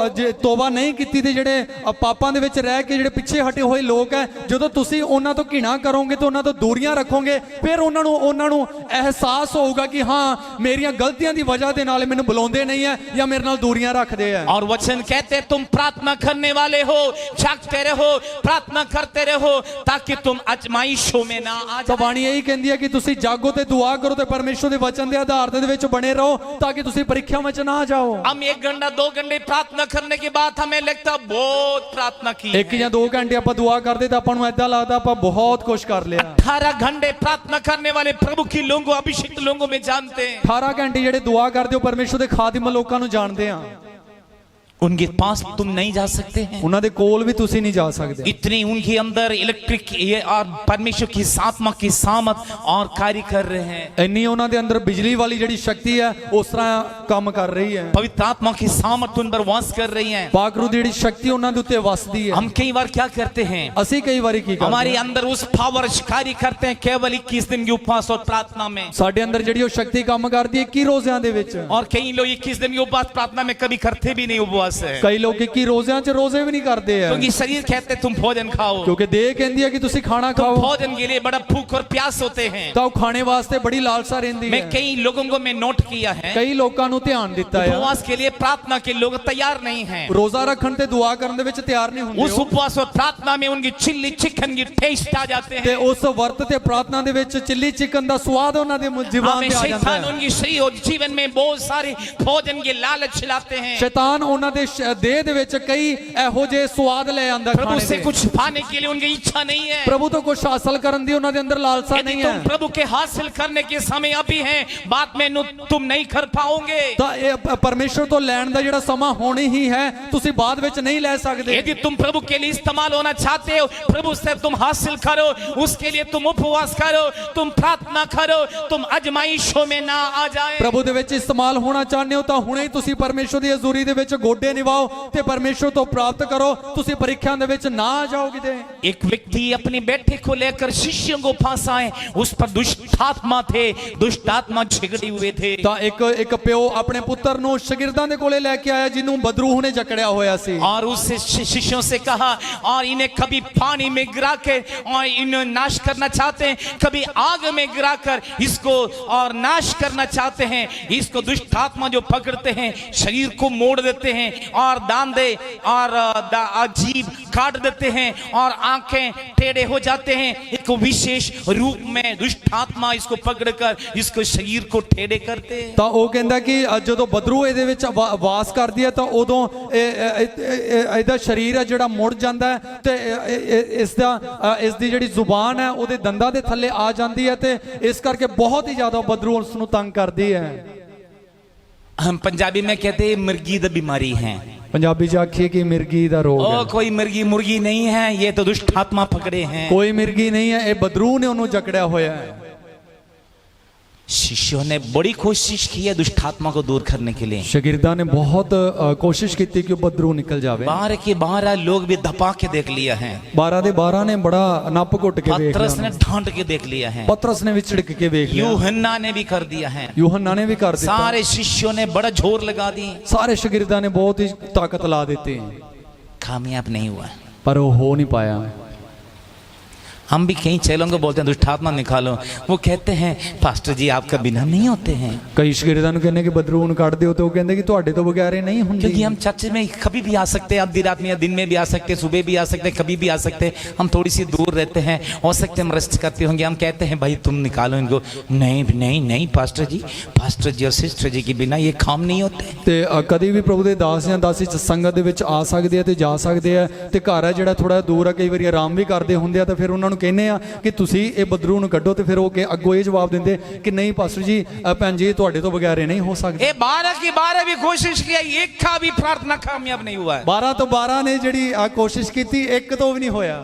ਤੋਬਾ ਨਹੀਂ ਕੀਤੀ ਤੇ ਜਿਹੜੇ ਪਾਪਾਂ ਦੇ ਵਿੱਚ ਰਹਿ ਕੇ ਜਿਹੜੇ ਪਿੱਛੇ ਹਟੇ ਹੋਏ ਲੋਕ ਹੈ, ਜਦੋਂ ਤੁਸੀਂ ਉਹਨਾਂ ਤੋਂ ਘਿਣਾ ਕਰੋਗੇ ਤੇ ਉਹਨਾਂ ਤੋਂ ਦੂਰੀਆਂ ਰੱਖੋਗੇ, ਫਿਰ ਉਹਨਾਂ ਨੂੰ ਅਹਿਸਾਸ ਹੋਊਗਾ ਕਿ ਹਾਂ ਮੇਰੀਆਂ ਗਲਤੀਆਂ ਦੀ ਵਜ੍ਹਾ ਦੇ ਨਾਲ ਮੈਨੂੰ ਬੁਲਾਉਂਦੇ ਨਹੀਂ ਹੈ ਜਾਂ ਮੇਰੇ ਨਾਲ ਦੂਰੀਆਂ ਰੱਖਦੇ ਆ। और वचन कहते हैं तुम प्रार्थना करने वाले हो, जागते रहो, प्रार्थना करते रहो ताकि तुम आजमाइशों में ना आ ਤਾਂ जाओ। ਬਾਣੀ ਇਹੀ ਕਹਿੰਦੀ ਹੈ ਕਿ ਤੁਸੀਂ ਜਾਗੋ ਤੇ ਦੁਆ ਕਰੋ ਤੇ ਪਰਮੇਸ਼ਰ ਦੇ ਵਚਨ ਦੇ ਆਧਾਰ ਦੇ ਵਿੱਚ ਬਣੇ ਰਹੋ ਤਾਂ ਕਿ ਤੁਸੀਂ ਪ੍ਰੀਖਿਆ ਵਿੱਚ ਨਾ ਜਾਓ। हम 1 घंटा 2 घंटे प्रार्थना करने के बाद हमें लगता बहुत प्रार्थना की ਇੱਕ ਜਾਂ 2 ਘੰਟੇ ਆਪਾਂ ਦੁਆ ਕਰਦੇ ਤਾਂ ਆਪਾਂ ਨੂੰ ਏਦਾਂ ਲੱਗਦਾ ਆਪਾਂ ਬਹੁਤ ਕੁਝ ਕਰ ਲਿਆ। 18 घंटे प्रार्थना करने वाले प्रभु के लोगों को, अभिषिक्त लोगों में जानते हैं। 18 ਘੰਟੇ ਜਿਹੜੇ ਦੁਆ ਕਰਦੇ ਹੋ ਪਰਮੇਸ਼ਰ ਦੇ ਖਾਦਮ ਲੋਕਾਂ ਨੂੰ ਜਾਣਦੇ ਆ। उनके पास तुम नहीं जा सकते हैं, ਉਹਨਾਂ ਦੇ ਕੋਲ ਵੀ ਤੁਸੀਂ ਨਹੀਂ ਜਾ ਸਕਦੇ। इतनी उनके अंदर इलेक्ट्रिक ये और परमेश्वर की आत्मा की सामत और कार्य कर रहे हैं। ਇੰਨੀ ਉਹਨਾਂ ਦੇ ਅੰਦਰ ਬਿਜਲੀ ਵਾਲੀ ਜਿਹੜੀ ਸ਼ਕਤੀ ਹੈ ਉਸ ਤਰ੍ਹਾਂ ਕੰਮ ਕਰ ਰਹੀ ਹੈ। पवित्र आत्मा की सामत उन पर वास कर रही है। ਪਾਕ ਰੂਹ ਦੀ ਜਿਹੜੀ ਸ਼ਕਤੀ ਉਹਨਾਂ ਦੇ ਉੱਤੇ ਵਸਦੀ ਹੈ। हम कई बार क्या करते हैं, ਅਸੀਂ ਕਈ ਵਾਰੀ ਕੀ ਕਰਦੇ हमारे ਹਾਂ, अंदर उस पावर कार्य करते हैं केवल 21 दिन के उपवास और प्रार्थना में। ਸਾਡੇ ਅੰਦਰ ਜਿਹੜੀ ਉਹ ਸ਼ਕਤੀ ਕੰਮ ਕਰਦੀ ਹੈ 21 ਰੋਜ਼ਿਆਂ ਦੇ ਵਿੱਚ। और कई लोग 21 दिन के उपवास प्रार्थना में कभी करते भी नहीं उपवास है, ਕਈ ਲੋਕ 21 ਰੋਜ਼ਿਆਂ 'ਚ ਰੋਜ਼ੇ ਵੀ ਨਹੀਂ ਕਰਦੇ ਆ क्योंकि शरीर कहते तुम भोजन खाओ, ਕਿਉਂਕਿ ਦੇਹ ਕਹਿੰਦੀ ਹੈ ਕਿ ਤੁਸੀਂ ਖਾਣਾ तुम ਖਾਓ। भोजन के लिए बड़ा भूख और प्यास होते हैं। ਤਾਂ ਉਹ ਖਾਣੇ ਵਾਸਤੇ ਬੜੀ ਲਾਲਸਾ ਰਹਿੰਦੀ मैं ਹੈ। कई लोगों को मैं नोट किया है, ਕਈ ਲੋਕਾਂ ਨੂੰ ਧਿਆਨ ਦਿੱਤਾ ਹੈ उपवास के लिए प्रार्थना के लोग तैयार नहीं हैं। ਰੋਜ਼ਾ ਰੱਖਣ ਤੇ ਦੁਆ ਕਰਨ ਦੇ ਵਿੱਚ ਤਿਆਰ ਨਹੀਂ ਹੁੰਦੇ उस ਉਹ। उपवास और प्रार्थना में उनकी चिल्ली चिकन की टेस्ट आ जाते ਤੇ हैं। ਉਸ ਵਰਤ ਤੇ ਪ੍ਰਾਰਥਨਾ ਦੇ ਵਿੱਚ ਚਿੱਲੀ ਚਿਕਨ ਦਾ ਸਵਾਦ ਉਹਨਾਂ ਦੇ ਜ਼ੁਬਾਨ हमें ਤੇ आ ਜਾਂਦਾ शैतान ਹੈ। उनकी शरीर और जीवन में बहुत सारे भोजन के लालच खिलाते हैं। ਸ਼ੈਤਾਨ ਉਹਨਾਂ ਦੇ ਦੇਹ ਦੇ ਵਿੱਚ ਕਈ ਇਹੋ ਜਿਹੇ ਸਵਾਦ ਲੈ ਆਂਦਾ प्रभु ਖਾਣੇ से ਦੇ। कुछ पाने के लिए उनकी इच्छा नहीं है। ਪ੍ਰਭੂ ਤੋਂ ਕੁਝ ਹਾਸਲ ਕਰਨ ਦੀ ਉਹਨਾਂ ਦੇ ਅੰਦਰ ਲਾਲਸਾ यदि ਨਹੀਂ तुम ਹੈ। प्रभु के हासिल करने के समय अभी है, बाद में तुम नहीं कर पाओगे। ਤਾਂ ਇਹ ਪਰਮੇਸ਼ਰ ਤੋਂ ਲੈਣ ਦਾ ਜਿਹੜਾ ਸਮਾਂ ਹੋਣੀ ਹੀ ਹੈ, ਤੁਸੀਂ ਬਾਅਦ ਵਿੱਚ ਨਹੀਂ ਲੈ ਸਕਦੇ। यदि तुम प्रभु के लिए इस्तेमाल होना चाहते हो, प्रभु से तुम हासिल करो, उसके लिए तुम उपवास करो, तुम प्रार्थना करो, तुम अजमाइशों में ना आ जाए। ਪ੍ਰਭੂ ਦੇ ਵਿੱਚ ਇਸਤੇਮਾਲ ਹੋਣਾ ਚਾਹੁੰਦੇ ਹੋ ਤਾਂ ਹੁਣੇ ਹੀ ਤੁਸੀਂ ਪਰਮੇਸ਼ਰ ਦੀ ਹਜ਼ੂਰੀ ਦੇ ਵਿੱਚ ਗੋਡੇ ਨਿਵਾਓ ਤੇ ਪਰਮੇਸ਼ਰ ਤੋਂ ਪ੍ਰਾਪਤ ਕਰੋ, ਤੁਸੀਂ ਪ੍ਰੀਖਿਆ ਦੇ ਵਿੱਚ ਨਾ ਆ ਜਾਓ ਕਿਤੇ। एक व्यक्ति अपने बेटे को लेकर शिष्यों को फंसाए, उस पर दुष्ट आत्मा थे, दुष्ट आत्मा झगड़े हुए थे। ਤਾਂ ਇੱਕ ਪਿਓ ਆਪਣੇ ਪੁੱਤਰ ਨੂੰ ਸ਼ਾਗਿਰਦਾਂ ਦੇ ਕੋਲੇ ਲੈ ਕੇ ਆਇਆ ਜਿਹਨੂੰ ਬਦਰੂਹ ਨੇ ਜਕੜਿਆ ਹੋਇਆ ਸੀ। और उससे शिष्यों से कहा, और इन्हें कभी पानी में गिरा के और इन्हें नाश करना चाहते हैं, कभी आग में गिरा कर इसको और नाश करना चाहते हैं। इसको दुष्ट आत्मा जो पकड़ते हैं, शरीर को मोड़ देते हैं और दांते और जीभ काट देते हैं और आंखें टेढ़े हो जाते हैं। एक विशेष रूप में दुष्ट आत्मा इसको पकड़कर इसको शरीर को टेढ़े करते हैं। ਤਾਂ ਉਹ ਕਹਿੰਦਾ ਕਿ ਜਦੋਂ ਬਦਰੂ ਇਹਦੇ ਵਿੱਚ ਵਾਸ ਕਰਦੀ ਹੈ ਤਾਂ ਉਦੋਂ ਇਹਦਾ ਸਰੀਰ ਹੈ ਜਿਹੜਾ ਮੁੜ ਜਾਂਦਾ ਹੈ ਤੇ ਇਸ ਦੀ ਜਿਹੜੀ ਜ਼ੁਬਾਨ ਹੈ ਉਹਦੇ ਦੰਦਾਂ ਦੇ ਥੱਲੇ ਆ ਜਾਂਦੀ ਹੈ ਤੇ ਇਸ ਕਰਕੇ ਬਹੁਤ ਹੀ ਜ਼ਿਆਦਾ ਬਦਰੂ ਉਸ ਨੂੰ ਤੰਗ ਕਰਦੀ ਹੈ। हम पंजाबी में कहते हैं मिर्गी द बीमारी है। ਪੰਜਾਬੀ ਚ ਆਖੀਏ ਕਿ ਮਿਰਗੀ ਦਾ ਰੋਗ ਹੈ। कोई मिर्गी मुर्गी नहीं है, ये तो दुष्ट आत्मा पकड़े हैं। ਕੋਈ ਮਿਰਗੀ ਨਹੀਂ ਹੈ, ਇਹ ਬਦਰੂ ਨੇ ਉਹਨੂੰ ਜਕੜਿਆ ਹੋਇਆ ਹੈ। शिष्यों ने बड़ी कोशिश की है दुष्ट आत्मा को दूर करने के लिए। शागिर्दां ने बहुत कोशिश की कि बदरू निकल जावे। 12 के 12 लोग भी धपा के देख लिया है। 12 ਦੇ 12 ने बड़ा नप घुट के देख पतरस लिया। ने ढांट के देख लिया है। पतरस ने भी छिड़क के देख लिया। यूहन्ना ने भी कर दिया है। यूहन्ना ने भी कर दिया। सारे शिष्यों ने बड़ा जोर लगा दी, सारे शागिर्दां ने बहुत ही ताकत ला देते, कामयाब नहीं हुआ। पर वो हो नहीं पाया। हम भी कई चेलों को बोलते हैं दुष्ट आत्मा निकालो, वो कहते हैं पास्टर जी आपका बिना नहीं होते हैं। कई शागिर्दां ਨੂੰ ਕਹਿੰਦੇ ਕਿ ਬਦਰੂ ਨੂੰ ਕੱਢ ਦਿਓ ਤੇ ਉਹ ਕਹਿੰਦੇ ਕਿ ਤੁਹਾਡੇ ਤੋਂ ਬਗੈਰ ਇਹ ਨਹੀਂ ਹੁੰਦੀ। क्योंकि हम चर्च में कभी भी आ सकते हैं, आधी रात में या दिन में भी आ सकते हैं, सुबह भी आ सकते हैं, कभी भी आ सकते हैं। हम थोड़ी सी दूर रहते हैं, हो सकते हम रेस्ट करते होंगे। हम कहते हैं भाई तुम निकालो इनको, नहीं नहीं नहीं पास्टर जी और सिस्टर जी के बिना ये काम नहीं होते। ਤੇ ਕਦੀ ਵੀ ਪ੍ਰਭੂ ਦੇ ਦਾਸ ਜਾਂ ਦਾਸੀ ਸੰਗਤ ਦੇ ਵਿੱਚ ਆ ਸਕਦੇ ਆ ਤੇ ਜਾ ਸਕਦੇ ਆ, ਤੇ ਘਰ ਆ ਜਿਹੜਾ ਥੋੜਾ ਦੂਰ ਆ, ਕਈ ਵਾਰੀ ਆਰਾਮ ਵੀ ਕਰਦੇ ਹੁੰਦੇ ਆ, ਤਾਂ ਫਿਰ ਉਹਨਾਂ ਨੂੰ ਕਹਿੰਦੇ ਆ ਕਿ ਤੁਸੀਂ ਇਹ ਬਦਰੂ ਨੂੰ ਕੱਢੋ, ਤੇ ਫਿਰ ਉਹ ਕਿ ਅੱਗੋਂ ਇਹ ਜਵਾਬ ਦਿੰਦੇ ਕਿ ਨਹੀਂ ਪਾਸਟਰ ਜੀ ਭੈਣ ਜੀ ਤੁਹਾਡੇ ਤੋਂ ਬਗੈਰ ਇਹ ਨਹੀਂ ਹੋ ਸਕਦਾ। ये 12 की 12 भी कोशिश किया, एक का भी प्रार्थना कामयाब नहीं हुआ है। 12 ਤੋਂ 12 ਨੇ ਜਿਹੜੀ ਆ ਕੋਸ਼ਿਸ਼ ਕੀਤੀ, ਇੱਕ ਤੋਂ ਵੀ ਨਹੀਂ ਹੋਇਆ।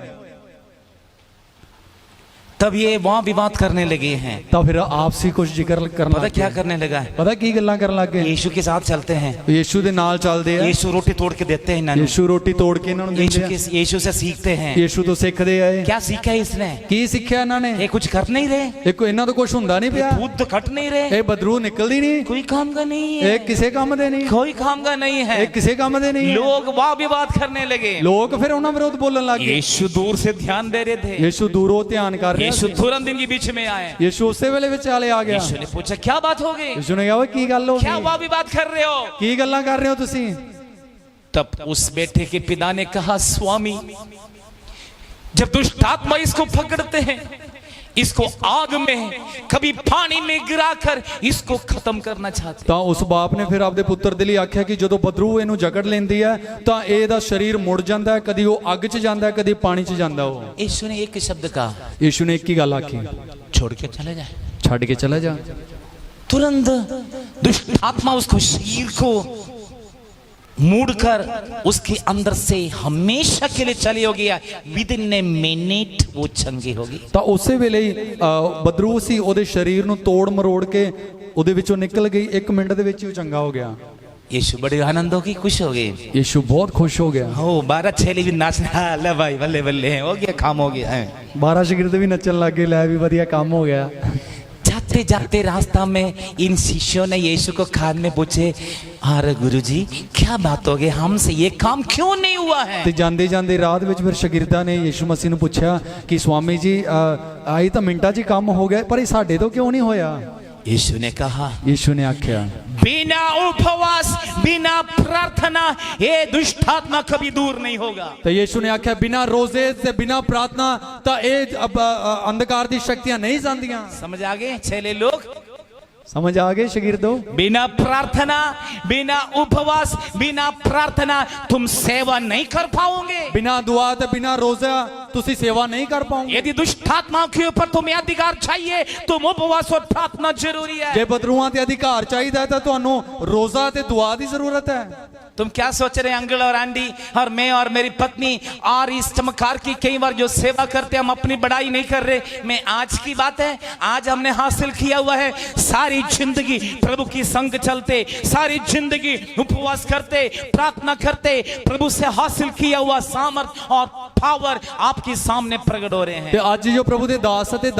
तब ये वहां विवाद करने लगे हैं। ਤਾਂ ਫਿਰ ਆਪਸੀ ਕੁਝ ਜ਼ਿਕਰ ਕਰਨ पता ਲੱਗ क्या ਗਏ। करने लगा है? ਪਤਾ ਕੀ ਗੱਲਾਂ ਕਰਨ ਲੱਗ ਗਏ? यीशु के साथ चलते हैं, ਯੀਸ਼ੂ ਦੇ ਨਾਲ ਚੱਲਦੇ ਆ। यीशु रोटी तोड़ के देते हैं इन्होंने, ਯੀਸ਼ੂ ਰੋਟੀ ਤੋੜ ਕੇ ਇਹਨਾਂ ਨੂੰ ਦਿੰਦੇ ਆ। यीशु से सीखते हैं। ਯੀਸ਼ੂ ਤੋਂ ਸਿੱਖਦੇ ਆ। ਇਹ क्या सीखा है इसने? ਕੀ ਸਿੱਖਿਆ ਇਹਨਾਂ ਨੇ? ये कुछ कर नहीं रहे, ਇਹ ਕੋਈ ਇਹਨਾਂ ਤੋਂ ਕੁਝ ਹੁੰਦਾ ਨਹੀਂ ਪਿਆ। खुद तो कट नहीं रहे, ਇਹ ਬਦਰੂ ਨਿਕਲਦੀ ਨਹੀਂ। कोई काम का नहीं है, ਇਹ ਕਿਸੇ ਕੰਮ ਦੇ ਨਹੀਂ। कोई काम का नहीं है। ਇਹ ਕਿਸੇ ਕੰਮ ਦੇ ਨਹੀਂ। लोग वाद विवाद करने लगे। ਲੋਕ ਫਿਰ ਉਹਨਾਂ ਵਿਰੁੱਧ ਬੋਲਣ ਲੱਗ ਗਏ। यीशु दूर से ध्यान दे रहे थे, ਯੀਸ਼ੂ ਦੂਰੋਂ ਧਿਆਨ ਕਰ ਰਿਹਾ यीशु ਸੀ। तुरंत इनके बीच में आए। ਯੀਸ਼ੂ ਉਸੇ ਵੇਲੇ ਵਿਚਾਲੇ ਆ ਗਿਆ। यीशु ने पूछा क्या बात हो गई, ਯੀਸ਼ੂ ਨੇ ਕਿਹਾ ਓਏ ਕੀ ਗੱਲ ਹੋ क्या ਗਈ? वाद विवाद कर रहे हो? ਕੀ ਗੱਲਾਂ ਕਰ ਰਹੇ ਹੋ ਤੁਸੀਂ? तब उस बेटे के पिता ने कहा स्वामी जब दुष्ट आत्मा इसको पकड़ते हैं, इसको आग में कभी पानी में गिराकर इसको खत्म करना चाहते हैं। ਤਾਂ ਉਸ ਬਾਪ ਨੇ ਫਿਰ ਆਪਦੇ ਪੁੱਤਰ ਦੇ ਲਈ ਆਖਿਆ ਕਿ ਜਦੋਂ ਬਦਰੂ ਇਹਨੂੰ ਜਕੜ ਲੈਂਦੀ ਹੈ ਤਾਂ ਇਹਦਾ ਸਰੀਰ ਮੁੜ ਜਾਂਦਾ ਹੈ, ਕਦੀ ਉਹ ਅੱਗ 'ਚ ਜਾਂਦਾ ਹੈ, ਕਦੀ ਪਾਣੀ 'ਚ ਜਾਂਦਾ ਉਹ। यीशु ने एक शब्द कहा, ਯੀਸ਼ੂ ਨੇ ਇੱਕ ਹੀ ਗੱਲ ਆਖੀ, छोड़ के चले जाए। ਛੱਡ ਕੇ ਚਲਾ ਜਾ। तुरंत दुष्ट आत्मा उसको शरीर को मूडकर उसके अंदर से हमेशा के लिए चली हो गया। विद इन ए मिनट वो चंगी होगी। ਤਾਂ ਉਸੇ ਵੇਲੇ ਹੀ ਬਦਰੂ ਸੀ ਉਹਦੇ ਸਰੀਰ ਨੂੰ ਤੋੜ ਮਰੋੜ ਕੇ ਉਹਦੇ ਵਿੱਚੋਂ ਨਿਕਲ ਗਈ। 1 ਮਿੰਟ ਦੇ ਵਿੱਚ ਹੀ ਉਹ ਚੰਗਾ ਹੋ ਗਿਆ। यीशु बड़े आनंद होगी, खुश हो गए। ਯੀਸ਼ੂ ਬਹੁਤ ਖੁਸ਼ ਹੋ ਗਿਆ। हो 12 छेली भी नाचना, ले भाई बल्ले बल्ले हो गया, काम हो गया है। 12 शागिर्द भी नचन लग गए, ਲੈ ਵੀ ਵਧੀਆ ਕੰਮ ਹੋ ਗਿਆ। जाते जाते रास्ता में इन शिष्यों ने यीशु को कान में पूछे, अरे गुरुजी क्या बात हो गई, हमसे ये काम क्यों नहीं हुआ है? ਤੇ ਜਾਂਦੇ ਜਾਂਦੇ ਰਾਹ ਦੇ ਵਿੱਚ ਫਿਰ ਸ਼ਾਗਿਰਦਾਂ ਨੇ ਯੀਸ਼ੂ ਮਸੀਹ ਨੂੰ ਪੁੱਛਿਆ ਕਿ ਸਵਾਮੀ ਜੀ ਆਈ ਤਾਂ ਮਿੰਟਾਂ 'ਚ ਹੀ ਕੰਮ ਹੋ ਗਿਆ, ਪਰ ਇਹ ਸਾਡੇ ਤੋਂ ਕਿਉਂ ਨਹੀਂ ਹੋਇਆ? यीशु ने कहा, ਯੀਸ਼ੂ ਨੇ ਆਖਿਆ बिना उपवास बिना प्रार्थना ये दुष्ट आत्मा कभी दूर नहीं होगा। ਤੇ ਯੀਸ਼ੂ ਨੇ ਆਖਿਆ ਬਿਨਾ ਰੋਜ਼ੇ ਤੇ ਬਿਨਾ ਪ੍ਰਾਰਥਨਾ ਤਾਂ ਇਹ ਅੰਧਕਾਰ ਦੀ ਸ਼ਕਤੀਆਂ ਨਹੀਂ ਜਾਂਦੀਆਂ। समझ आ गए छेले लोग? समझ आ गए शागिर्दों? बिना प्रार्थना बिना उपवास बिना प्रार्थना तुम सेवा नहीं कर पाओगे। बिना दुआ ਤੇ ਬਿਨਾ ਰੋਜ਼ਾ ਤੁਸੀਂ ਸੇਵਾ ਨਹੀਂ ਕਰ ਪਾਓਗੇ। यदि दुष्ट आत्माओं के ऊपर तुम्हें अधिकार चाहिए तो उपवास और प्रार्थना जरूरी है। ਜੇ ਬਦਰੂਆਂ ਤੇ ਅਧਿਕਾਰ ਚਾਹੀਦਾ ਹੈ ਤਾਂ ਤੁਹਾਨੂੰ ਰੋਜ਼ਾ ਤੇ ਦੁਆ ਦੀ ਜ਼ਰੂਰਤ ਹੈ। तुम क्या सोच रहे हैं अंकल और आंटी और मैं और मेरी पत्नी और इस चमत्कार की कई बार जो सेवा करते हैं, हम अपनी बड़ाई नहीं कर रहे। मैं आज की बात है, आज हमने हासिल किया हुआ है, सारी जिंदगी प्रभु की संग चलते, सारी जिंदगी उपवास करते, प्रार्थना करते, प्रभु से हासिल किया हुआ सामर्थ और पावर आपके सामने प्रकट हो रहे हैं। ਤੇ ਅੱਜ ਜੋ ਪ੍ਰਭੂ ਦੇ ਦਾਸ ਅਤੇ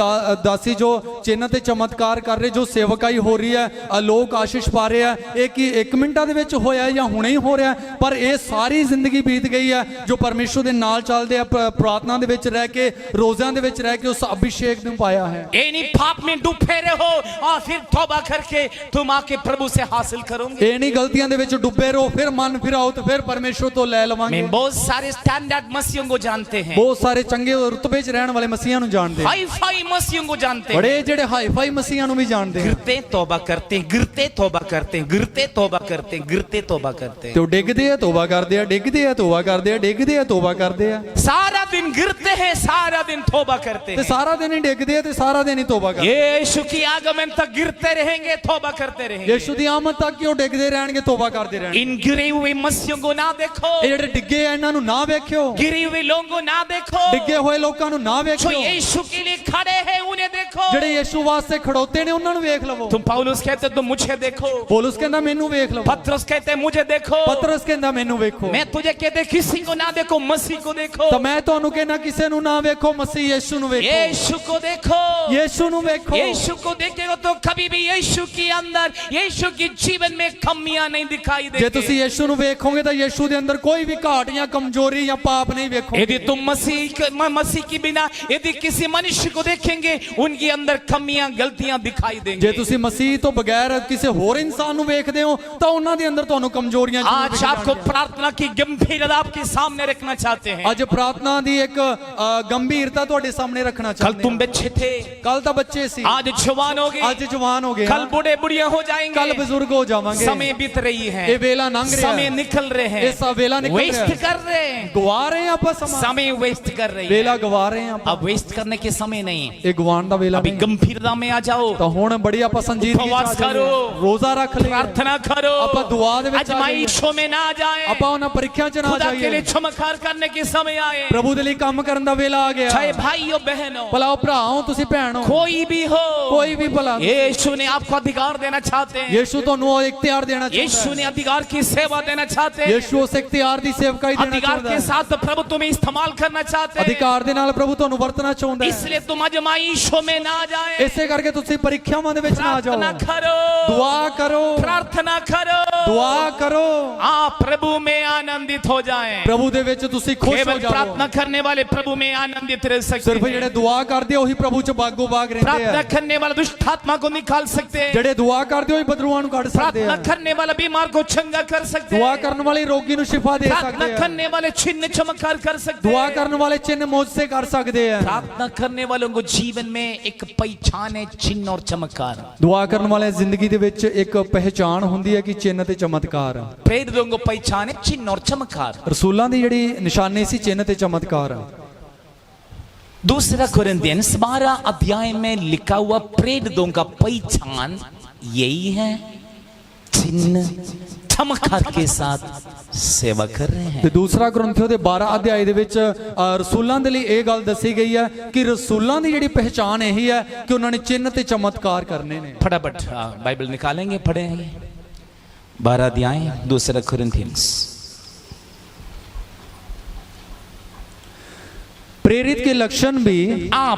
ਦਾਸੀ ਜੋ ਚਿੰਨ੍ਹ ਤੇ ਚਮਤਕਾਰ ਕਰ ਰਹੇ, ਜੋ ਸੇਵਕਾਈ ਹੋ ਰਹੀ ਹੈ, ਲੋਕ ਆਸ਼ੀਸ਼ ਪਾ ਰਹੇ ਆ, ਇਹ ਕੀ 1 ਮਿੰਟਾਂ ਦੇ ਵਿੱਚ ਹੋਇਆ ਜਾਂ ਹੁਣੇ ਹੀ ਹੋ ਰਿਹਾ? ਪਰ ਇਹ ਸਾਰੀ ਜ਼ਿੰਦਗੀ ਬੀਤ ਗਈ ਹੈ ਜੋ ਪਰਮੇਸ਼ਰ ਦੇ ਨਾਲ ਚੱਲਦੇ ਆ, ਪ੍ਰਾਰਥਨਾ ਦੇ ਵਿੱਚ ਰਹਿ ਕੇ, ਰੋਜ਼ਿਆਂ ਦੇ ਵਿੱਚ ਰਹਿ ਕੇ ਉਸ ਅਭਿਸ਼ੇਕ ਨੂੰ ਪਾਇਆ ਹੈ। ਇਹ ਨਹੀਂ पाप में डूबे रहो और फिर तौबा करके तुम आके प्रभु से हासिल करोगे। ਇਹ ਨਹੀਂ ਗਲਤੀਆਂ ਦੇ ਵਿੱਚ ਡੁੱਬੇ ਰਹੋ, ਫਿਰ ਮਨ ਫਿਰਾਓ ਤੇ ਫਿਰ ਪਰਮੇਸ਼ਰ ਤੋਂ ਲੈ ਲਵਾਂਗੇ। मैं बहुत सारे स्टैंडर्ड मसीहों को जानते हैं, ਬਹੁਤ ਸਾਰੇ ਚੰਗੇ ਰੁਤਬੇ 'ਚ ਰਹਿਣ ਵਾਲੇ ਮਸੀਹਾਂ ਨੂੰ ਜਾਣਦੇ, हाई फाई मसीहों को जानते हैं। ਬੜੇ ਜਿਹੜੇ ਹਾਈ ਫਾਈ ਮਸੀਹਾਂ ਨੂੰ ਵੀ ਜਾਣਦੇ। गिरते तौबा करते, गिरते तौबा करते, गिरते तौबा करते, गिरते तौबा करते। ਤੇ ਉਹ ਡਿੱਗਦੇ ਆ ਤੋਬਾ ਕਰਦੇ ਆ, ਡਿੱਗਦੇ ਆ ਤੋਬਾ ਕਰਦੇ ਆ, ਡਿੱਗਦੇ ਆ ਤੋਬਾ ਕਰਦੇ ਆ। सारा दिन गिरते हैं, सारा दिन तौबा करते ਤੇ हैं। ਸਾਰਾ ਦਿਨ ਹੀ ਡਿੱਗਦੇ ਆ ਤੇ ਸਾਰਾ ਦਿਨ ਹੀ ਤੋਬਾ ਕਰਦੇ। यीशु की आगमन तक गिरते रहेंगे, तौबा करते रहेंगे। ਯੀਸ਼ੂ ਦੀ ਆਮਦ ਤੱਕ ਉਹ ਡਿੱਗਦੇ ਰਹਿਣਗੇ, ਤੋਬਾ ਕਰਦੇ ਰਹਿਣਗੇ। इन गिरे हुए मसीहों को ना देखो, ਇਹ ਜਿਹੜੇ ਡਿੱਗੇ ਆ ਇਹਨਾਂ ਨੂੰ ਨਾ ਵੇਖਿਓ, गिरे हुए लोगों को ना देखो, ਡਿੱਗੇ ਹੋਏ ਲੋਕਾਂ ਨੂੰ ਨਾ जो ਵੇਖਿਓ, यीशु के लिए खड़े हैं उन्हें देखो। ਜਿਹੜੇ ਯਿਸੂ ਵਾਸਤੇ ਖੜੋਤੇ ਨੇ ਉਹਨਾਂ ਨੂੰ ਵੇਖ ਲਵੋ। तुम पौलुस कहते तुम मुझे देखो, ਪੌਲੁਸ ਕਹਿੰਦਾ ਮੈਨੂੰ ਵੇਖ ਲਵੋ। पतरस कहते मुझे देखो, ਪਤਰਸ ਕਹਿੰਦਾ ਮੈਨੂੰ ਵੇਖੋ। मैं तुझे कहते किसी को ना देखो, मसीह को देखो, ਤਾਂ ਮੈਂ ਤੁਹਾਨੂੰ ਕਹਿਣਾ ਕਿਸੇ ਨੂੰ ਨਾ ਵੇਖੋ, ਮਸੀਹ ਯਿਸੂ ਨੂੰ ਵੇਖੋ। यीशु को देखो। ਯਿਸੂ ਨੂੰ ਵੇਖੋ। यीशु को देखेगा तो कभी भी यीशु के अंदर, यीशु के जीवन में कमियां नहीं दिखाई ਜੇ ਤੁਸੀਂ देगी। ਯਿਸੂ ਨੂੰ ਵੇਖੋਗੇ ਤਾਂ ਯਿਸੂ ਦੇ ਅੰਦਰ ਕੋਈ ਵੀ ਘਾਟ ਜਾਂ ਕਮਜ਼ੋਰੀ ਜਾਂ ਪਾਪ ਨਹੀਂ ਵੇਖੋਗੇ। यदि तुम मसीह के बिना यदि किसी मनुष्य को देखेंगे, उनके अंदर कमियां गलतियां दिखाई ਜੇ देंगी। ਤੁਸੀਂ ਮਸੀਹ ਤੋਂ ਬਗੈਰ ਕਿਸੇ ਹੋਰ ਇਨਸਾਨ ਨੂੰ ਵੇਖਦੇ ਹੋ ਤਾਂ ਉਹਨਾਂ ਦੇ ਅੰਦਰ ਤੁਹਾਨੂੰ ਕਮਜ਼ੋਰੀਆਂ ਜ਼ਰੂਰ आज ਦਿਖਣਗੀਆਂ। आपको प्रार्थना की गंभीरता आपके सामने रखना चाहते हैं। ਅੱਜ ਪ੍ਰਾਰਥਨਾ ਦੀ ਇੱਕ ਗੰਭੀਰਤਾ ਤੁਹਾਡੇ ਸਾਹਮਣੇ ਰੱਖਣਾ कल ਚਾਹੁੰਦੇ तुम ਹਾਂ। बच्चे थे, ਕੱਲ ਤਾਂ ਬੱਚੇ ਸੀ, आज जवान हो गए, ਅੱਜ ਜਵਾਨ ਹੋ ਗਏ कल ਹਾਂ, बूढ़े बुढ़िया हो ਕੱਲ जाएंगे। ਬਜ਼ੁਰਗ ਹੋ ਜਾਵਾਂਗੇ। समय बीत रही है, ਇਹ ਵੇਲਾ ਲੰਘ ਰਿਹਾ समय ਹੈ, निकल रहे हैं, ਇਹ ਸਭ ਵੇਲਾ ਨਿਕਲ ਰਿਹਾ वेस्ट ਹੈ। कर रहे हैं, ਗਵਾ ਰਹੇ ਹਾਂ ਆਪਾਂ ਸਮਾਂ, समय वेस्ट कर रही ਵੇਲਾ है। ਗਵਾ ਰਹੇ ਹਾਂ ਆਪਾਂ। अब वेस्ट करने के समय नहीं, ਇਹ ਗਵਾਉਣ ਦਾ ਵੇਲਾ अभी ਨਹੀਂ। गंभीरता में आ जाओ, ਤਾਂ ਹੁਣ ਬੜੀ ਆਪਾਂ ਸੰਜੀਦਗੀ ਚ ਆ उपवास ਜਾਈਏ, करो, ਰੋਜ਼ਾ ਰੱਖ ਲਈਏ, प्रार्थना करो, ਆਪਾਂ ਦੁਆ ਦੇ ਵਿੱਚ ਆ ਜਾਈਏ, आजमाइशों में ना जाए, ਆਪਾਂ ਉਹਨਾਂ ਪ੍ਰੀਖਿਆ ਚ ਨਾ खुदा के लिए ਜਾਈਏ। चमत्कार करने के समय आए। ਪ੍ਰਭੂ ਦੇ ਲਈ ਕੰਮ ਕਰਨ ਦਾ ਵੇਲਾ ਆ ਗਿਆ। चाहे भाई हो बहन हो, ਭਲਾ ਉਹ ਭਰਾ ਹੋ ਤੁਸੀਂ ਭੈਣ ਹੋ, कोई भी हो, ਕੋਈ ਵੀ ਭਲਾ, यीशु ने आपको अधिकार देना चाहते हैं। ਯਿਸੂ ਤੁਹਾਨੂੰ ਉਹ ਇਖਤਿਆਰ ਦੇਣਾ ਚਾਹੁੰਦਾ यीशु ਹੈ। ने अधिकार की सेवा देना चाहते हैं। ਯਿਸੂ ਉਸ ਇਖਤਿਆਰ ਦੀ ਸੇਵਕਾਈ ਦੇਣਾ अधिकार ਚਾਹੁੰਦਾ के ਹੈ। साथ प्रभु तुम्हें इस्तेमाल करना चाहते हैं। ਅਧਿਕਾਰ ਦੇ ਨਾਲ ਪ੍ਰਭੂ ਤੁਹਾਨੂੰ ਵਰਤਣਾ ਚਾਹੁੰਦਾ ਹੈ। इसलिए तुम आजमाइशों में ना जाए, ਇਸੇ ਕਰਕੇ ਤੁਸੀਂ ਪ੍ਰੀਖਿਆਵਾਂ ਦੇ ਵਿੱਚ ਨਾ ਜਾਓ। प्रार्थना करो, ਦੁਆ ਕਰੋ, प्रार्थना करो, ਦੁਆ ਕਰੋ, आप प्रभु में आनंदित हो जाएं। ਪ੍ਰਭੂ ਦੇ ਵਿੱਚ ਤੁਸੀਂ ਖੁਸ਼ ਹੋ केवल ਜਾਓ। प्रार्थना करने वाले प्रभु में आनंदित रह सकते ਸਿਰਫ ਜਿਹੜੇ हैं। ਦੁਆ ਕਰਦੇ ਆ ਉਹੀ ਪ੍ਰਭੂ ਚ ਬਾਗੋ ਬਾਗ ਰਹਿੰਦੇ प्रार्थना ਆ। करने वाला दुष्ट आत्मा को निकाल सकते हैं। ਜਿਹੜੇ ਦੁਆ ਕਰਦੇ ਉਹ ਹੀ ਬਦਰੂਆਂ ਨੂੰ ਕੱਢ ਸਕਦੇ प्रार्थना ਆ। करने वाला बीमार को चंगा कर सकते ਦੁਆ हैं। ਕਰਨ ਵਾਲੇ ਰੋਗੀ ਨੂੰ ਸ਼ਿਫਾ ਦੇ प्रार्थना ਸਕਦੇ ਆ। करने वाले चिन्ह चमत्कार कर सकते ਦੁਆ हैं। ਕਰਨ ਵਾਲੇ ਚਿੰਨ ਮੌਜਜ਼ੇ ਕਰ ਸਕਦੇ ਆ। प्रार्थना करने वालों को जीवन में एक पहचान है, चिन्ह और चमत्कार। ਦੁਆ ਕਰਨ ਵਾਲੇ ਜ਼ਿੰਦਗੀ ਦੇ ਵਿੱਚ ਇੱਕ ਪਹਿਚਾਣ ਹੁੰਦੀ ਹੈ ਕਿ ਚਿੰਨ ਤੇ ਚਮਤਕਾਰ। प्रेरितों को पहचान है, चिन्ह और चमत्कार। ਰਸੂਲਾਂ ਦੀ ਜਿਹੜੀ ਨਿਸ਼ਾਨੀ ਸੀ ਚਿੰਨ ਤੇ ਚਮਤਕਾਰ। दूसरा कोरिन्थियंस 12 अध्याय में लिखा हुआ प्रेरितों का पहचान यही है, चिन्ह चमत्कार के साथ सेवा कर रहे हैं। ਤੇ ਦੂਸਰਾ ਕੁਰਿੰਥੀਓ ਦੇ 12 ਅਧਿਆਇ ਦੇ ਵਿੱਚ ਰਸੂਲਾਂ ਦੇ ਲਈ ਇਹ ਗੱਲ ਦੱਸੀ ਗਈ ਹੈ ਕਿ ਰਸੂਲਾਂ ਦੀ ਜਿਹੜੀ ਪਹਿਚਾਨ ਇਹੀ ਹੈ ਕਿ ਉਹਨਾਂ ਨੇ ਚਿੰਨ ਤੇ ਚਮਤਕਾਰ ਕਰਨੇ ਨੇ। फटाफट बाइबल निकालेंगे, पढ़ेंगे 12 अध्याय दूसरा कोरिन्थियंस। प्रेरित के लक्षण भी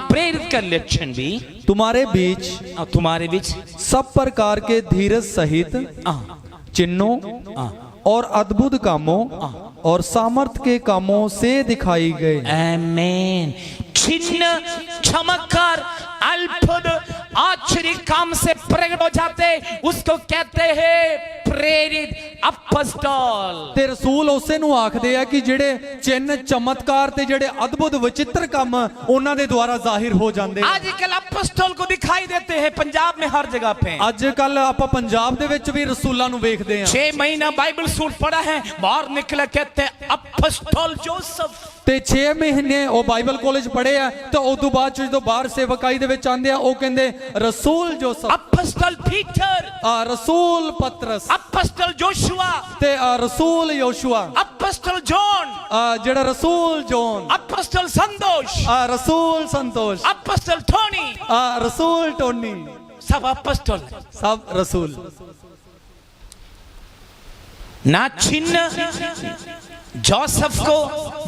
प्रेरित का लक्षण भी तुम्हारे बीच तुम्हारे बीच सब प्रकार के धीरज सहित चिन्हों और अद्भुत कामों और सामर्थ के कामों से दिखाई गए। आमीन। चिन्ह चमत्कार अद्भुत आश्चर्य काम से प्रकट हो जाते, उसको कहते हैं प्रेरित अपॉस्टल। ਤੇ ਰਸੂਲ ਉਸੇ ਨੂੰ ਆਖਦੇ ਆ ਕਿ ਜਿਹੜੇ ਚਿੰਨ ਚਮਤਕਾਰ ਤੇ ਜਿਹੜੇ ਅਦਭੁਤ ਵਿਚਿੱਤਰ ਕੰਮ ਉਹਨਾਂ ਦੇ ਦੁਆਰਾ ਜ਼ਾਹਿਰ ਹੋ ਜਾਂਦੇ। आजकल अपॉस्टल को दिखाई देते हैं पंजाब में हर जगह पे। ਅੱਜ ਕੱਲ ਆਪਾਂ ਪੰਜਾਬ ਦੇ ਵਿੱਚ ਵੀ ਰਸੂਲਾਂ ਨੂੰ ਵੇਖਦੇ ਆ। 6 महीना बाइबल स्कूल पढ़ा है, बाहर निकले कहते हैं अपॉस्टल जोसेफ। ਤੇ 6 ਮਹੀਨੇ ਉਹ ਬਾਈਬਲ ਕਾਲਜ ਪੜ੍ਹੇ ਆ ਤੇ ਉਸ ਤੋਂ ਬਾਅਦ ਜਦੋਂ ਬਾਹਰ ਸੇਵਕਾਈ ਦੇ ਵਿੱਚ ਆਂਦੇ ਆ ਉਹ ਕਹਿੰਦੇ ਰਸੂਲ ਜੋਸਫ, अपॉस्टल पीटर, ਰਸੂਲ ਪਤਰਸ अपॉस्टल जोशुआ, ਤੇ ਰਸੂਲ ਯੋਸ਼ੂਆ, अपॉस्टल जॉन, ਜਿਹੜਾ ਰਸੂਲ ਜੋਨ, अपॉस्टल संतोष, ਰਸੂਲ ਸੰਤੋਸ਼, अपॉस्टल टोनी, ਰਸੂਲ ਟੋਨੀ, सब अपॉस्टल। ਸਭ रसूल। ना चिन्ह जोसेफ को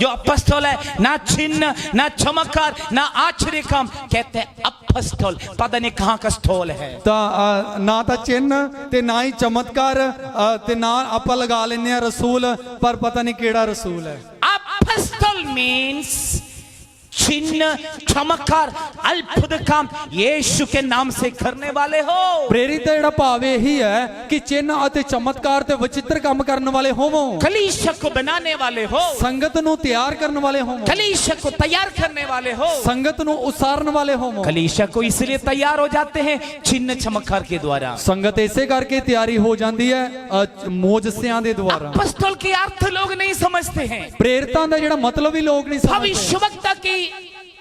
जो अपॉस्टल है, ना चिन्ह, ना चमत्कार, ना आश्चर्य काम, कहते हैं अपॉस्टल। पता नहीं कहां का स्टॉल है। ਤਾਂ ਨਾ ਤਾਂ ਚਿੰਨ ਤੇ ਨਾ ਹੀ ਚਮਤਕਾਰ ਤੇ ਨਾ ਆਪਾਂ ਲਗਾ ਲੈਂਦੇ ਆ ਰਸੂਲ, ਪਰ ਪਤਾ ਨਹੀਂ ਕਿਹੜਾ ਰਸੂਲ ਹੈ। अपॉस्टल मीन्स चिन्ह चमत्कार अद्भुत काम यीशु के नाम से करने वाले हो। ਪ੍ਰੇਰਿਤ ਦਾ ਜਿਹੜਾ ਭਾਵ ਇਹੀ ਹੈ ਕਿ ਚਿੰਨ ਅਤੇ ਚਮਤਕਾਰ ਤੇ ਵਿਚਿੱਤਰ ਕੰਮ ਕਰਨ ਵਾਲੇ ਹੋਵੋ, कलीसिया को बनाने वाले हो, ਸੰਗਤ ਨੂੰ ਤਿਆਰ ਕਰਨ ਵਾਲੇ ਹੋਵੋ, कलीसिया को तैयार करने वाले हो। ਸੰਗਤ ਨੂੰ ਉਸਾਰਨ ਵਾਲੇ ਹੋਵੋ। कलीसिया को इसलिए तैयार हो जाते हैं चिन्ह चमत्कार के द्वारा। ਸੰਗਤ ਇਸੇ ਕਰਕੇ ਤਿਆਰੀ ਹੋ ਜਾਂਦੀ ਹੈ ਮੌਜਸਿਆਂ ਦੇ ਦੁਆਰਾ। अपॉस्टल के अर्थ लोग नहीं समझते हैं, ਪ੍ਰੇਰਿਤਾਂ ਦਾ ਜਿਹੜਾ ਮਤਲਬ ਹੀ ਲੋਕ ਨਹੀਂ ਸਮਝਦੇ, भविष्यवक्ता की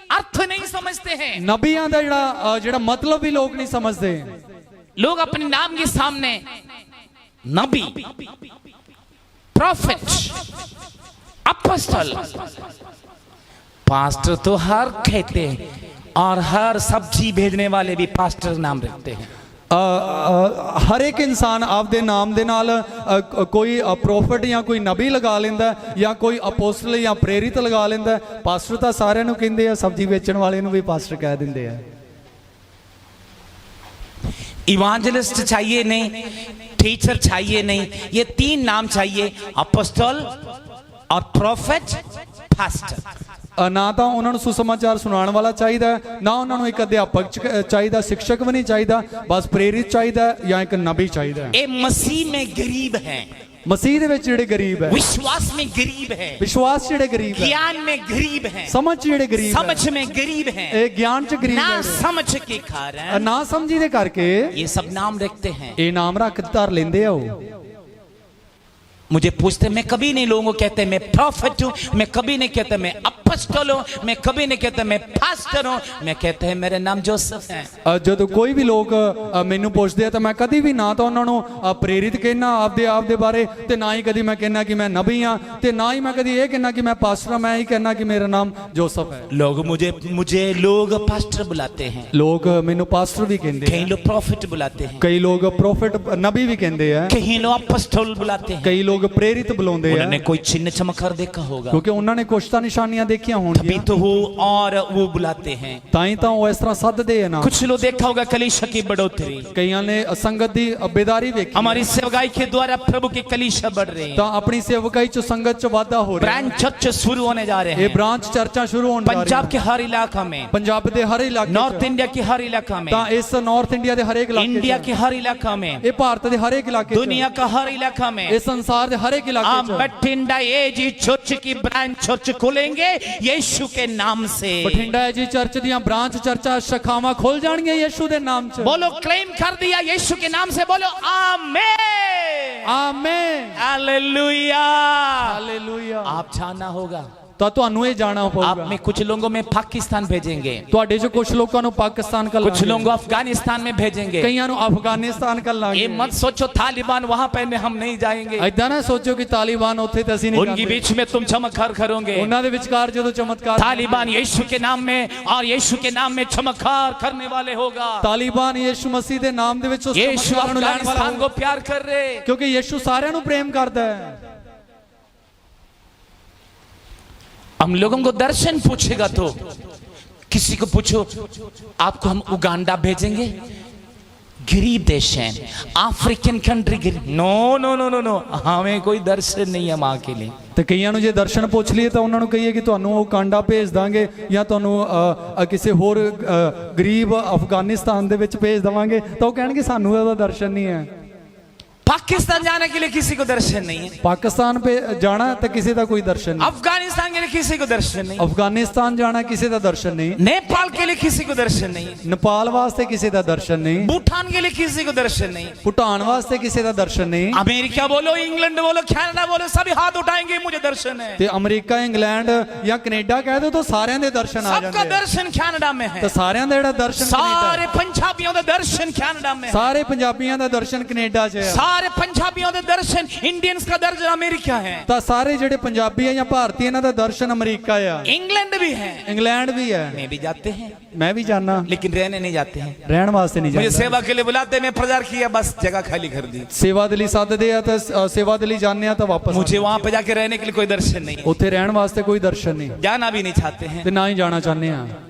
अर्थ नहीं समझते हैं। ਨਬੀਆਂ ਦਾ ਜਿਹੜਾ ਮਤਲਬ ਵੀ ਲੋਕ ਨਹੀਂ ਸਮਝਦੇ। लोग अपने नाम के सामने नबी, प्रॉफिट, अपॉस्टल, पास्टर तो हर कहते हैं, और हर सब्जी भेजने वाले भी पास्टर नाम रखते हैं। हर एक इंसान आपदे नाम दे नाल कोई प्रोफिट या कोई नबी लगा लेंदा है, या कोई अपोस्टल या प्रेरित लगा लेंदा है। पास्टर तो सारे नूं कहंदे आ, सब्जी बेचण वाले नूं भी पास्टर कह दिंदे आ। इवांजलिस्ट चाहिए नहीं, टीचर चाहिए नहीं, ये 3 नाम चाहिए, अपोस्टल और प्रोफेट, पास्टर। ना तो उन्होंने सुसमाचार सुनाने वाला चाहिए, ना उन्होंने एक अध्यापक चाहिए, शिक्षक भी नहीं चाहिए, बस प्रेरित चाहिए या एक नबी चाहिए। ये मसीह में गरीब है, मसीह दे विच जिहड़े गरीब है, विश्वास में गरीब है, विश्वास जिहड़े गरीब है, ज्ञान में गरीब है, समझ जिहड़े गरीब है, समझ में गरीब है, ए ज्ञान च गरीब ना है, समझ के कारण ना समझी दे करके ये सब नाम रखते हैं। ये नाम रख धर लेंदे आ। मुझे पूछते, मैं कभी नहीं लोगों को कहते मैं प्रॉफिट हूं, मैं कभी नहीं कहता मैं अपोस्टल हूं, मैं कभी नहीं कहता मैं पास्टर हूं, मैं कहते हैं मेरा नाम जोसेफ है। जो कोई भी लोग मैनू पूछते हैं तो मैं कभी भी ना तो उन्होंने प्रेरित कहना आप दे बारे, ते ना ही कभी मैं कहना कि मैं नबी हाँ, ते ना ही मैं कभी ये कहना कि मैं पास्टर, मैं ही कहना कि मेरा नाम जोसेफ है। लोग मुझे लोग पास्टर बुलाते हैं, लोग मैनू पास्टर भी कहते हैं, कई लोग प्रॉफिट बुलाते हैं, कई लोग प्रोफिट नबी भी कहते हैं, कई लोग अपोस्टल बुलाते हैं, कई लोग प्रेरित बुलाते हैं। उन्होंने कोई चिन्ह चमत्कार देखा होगा, क्योंकि उन्होंने कुछ तो निशानियां देखी होंगी, तो वो और वो बुलाते हैं, ताई तो वो इस तरह सददे है ना। कुछ लोग देखा होगा कलीसिया की बढ़ोतरी, कईयां ने संगत दी बेदारी देखी, हमारी सेवकाई के द्वारा प्रभु की कलीसिया बढ़ रही है, तो अपनी सेवकाई च संगत च वाधा हो रहा है, ब्रांच चर्च शुरू होने जा रहे हैं, ये ब्रांच चर्चा शुरू होने जा रही है पंजाब के हर इलाका में, पंजाब के हर इलाके, नॉर्थ इंडिया के हर इलाका में, ता इस नॉर्थ इंडिया के हर एक इलाके, इंडिया के हर इलाका में, ये भारत के हर एक इलाके, दुनिया का हर इलाका में, इस संसार के हर एक इलाके, बठिंडा एजी चर्च की ब्रांच चर्च खोलेंगे यीशु के नाम से। बठिंडा जी चर्च दियां ब्रांच चर्चा शाखावां खुल जाणगियां यीशु दे नाम च। बोलो क्लेम कर दिया यीशु के नाम से, बोलो आमीन आमीन हालेलुया हालेलुया। आप जानना होगा, तो ਤੁਹਾਨੂੰ ਇਹ ਜਾਣਾ आप ਪਊਗਾ। में कुछ लोगों में पाकिस्तान भेजेंगे, ਤੁਹਾਡੇ ਚ ਕੁਝ ਲੋਕਾਂ ਨੂੰ ਪਾਕਿस्तान का कुछ लोगों को अफगानिस्तान में भेजेंगे, ਕਈਆਂ ਨੂੰ ਅਫਗਾਨਿਸਤਾਨ का ये ਲਾਂਗੇ। मत सोचो तालिबान वहां पे हम नहीं जाएंगे, ਐਦਾਂ ਨਾ ਸੋਚੋ ਕਿ ਤਾਲਿਬਾਨ ਉੱਥੇ ਤੇ ਅਸੀਂ ਨਹੀਂ उनके ਜਾਂਦੇ। बीच में तुम चमत्कार करोगे। ਉਹਨਾਂ ਦੇ ਵਿਚਕਾਰ ਜਦੋਂ ਚਮਤਕਾਰ, तालिबान यीशु के नाम में और यीशु के नाम में चमत्कार करने वाले होगा। ਤਾਲਿਬਾਨ ਯीशु ਮਸੀਹ ਦੇ ਨਾਮ ਦੇ ਵਿੱਚ ਉਸ यीशु ਚਮਤਕਾਰ ਨੂੰ ਲੈਣ ਵਾਲਾ अफगानिस्तान को ਹੋਊਗਾ, प्यार कर रहे, ਕਿਉਂਕਿ ਯीशु ਸਾਰਿਆਂ ਨੂੰ ਪ੍ਰੇਮ ਕਰਦਾ ਹੈ। हम लोगों को दर्शन पूछेगा तो किसी को पूछो आपको हम उगांडा भेजेंगे, गरीब देश है, African country, no no no no no, हमें कोई दर्शन नहीं है मां के लिए। ਤੇ ਕਈਆਂ ਨੂੰ ਜੇ ਦਰਸ਼ਨ ਪੁੱਛ ਲਈਏ ਤਾਂ ਉਹਨਾਂ ਨੂੰ ਕਹੀਏ ਕਿ ਤੁਹਾਨੂੰ ਉਹ ਕਾਂਡਾ ਭੇਜ ਦਾਂਗੇ ਜਾਂ ਤੁਹਾਨੂੰ ਕਿਸੇ ਹੋਰ ਗਰੀਬ ਅਫਗਾਨਿਸਤਾਨ ਦੇ ਵਿੱਚ ਭੇਜ ਦਵਾਂਗੇ, ਤਾਂ ਉਹ ਕਹਿਣਗੇ ਸਾਨੂੰ ਉਹਦਾ ਦਰਸ਼ਨ ਨਹੀਂ ਹੈ। पाकिस्तान जाने के लिए किसी को दर्शन नहीं है, पाकिस्तान पे जाना तो किसी का कोई दर्शन नहीं, अफगानिस्तान के लिए किसी को दर्शन नहीं, अफगानिस्तान जाना किसी का दर्शन नहीं, नेपाल के लिए किसी को दर्शन नहीं, नेपाल वास्ते किसी का दर्शन नहीं, भूटान के लिए किसी को दर्शन नहीं, भूटान वास्ते किसी का दर्शन नहीं। अमेरिका बोलो, इंग्लैंड बोलो, कनाडा बोलो, सभी हाथ उठाएंगे मुझे दर्शन है। ते अमेरिका इंग्लैंड या कनेडा कह दो तो सारे दे दर्शन आ सबका जाते हैं। दर्शन कनाडा में है, तो सारे दा जेड़ा दर्शन सारे पंजाबियों का दर्शन कनाडा में है, सारे पंजाबियों का दर्शन कनेडा च है, सारे पंजाबियों का दर्शन, इंडियंस का दर्शन अमेरिका है, तो सारे जेड़े पंजाबी है या भारतीय इन्हां दा दर्शन अमेरिका है, इंग्लैंड भी है, इंग्लैंड भी है। मैं भी जाते हैं, मैं भी जाना, लेकिन रहने नहीं जाते हैं, रहन वास्ते नहीं मुझे जाता। सेवा के लिए बुलाते, मैं प्रचार किया, बस जगह खाली कर दी, सेवा दे लई सददे आ ते सेवा दे लई जाने आ तो वापस मुझे वहां पे जाके रहने के लिए कोई दर्शन नहीं, उत्थे रहन वास्ते कोई दर्शन नहीं, जाना भी नहीं चाहते हैं। ते ना ही जाना चाहते हैं।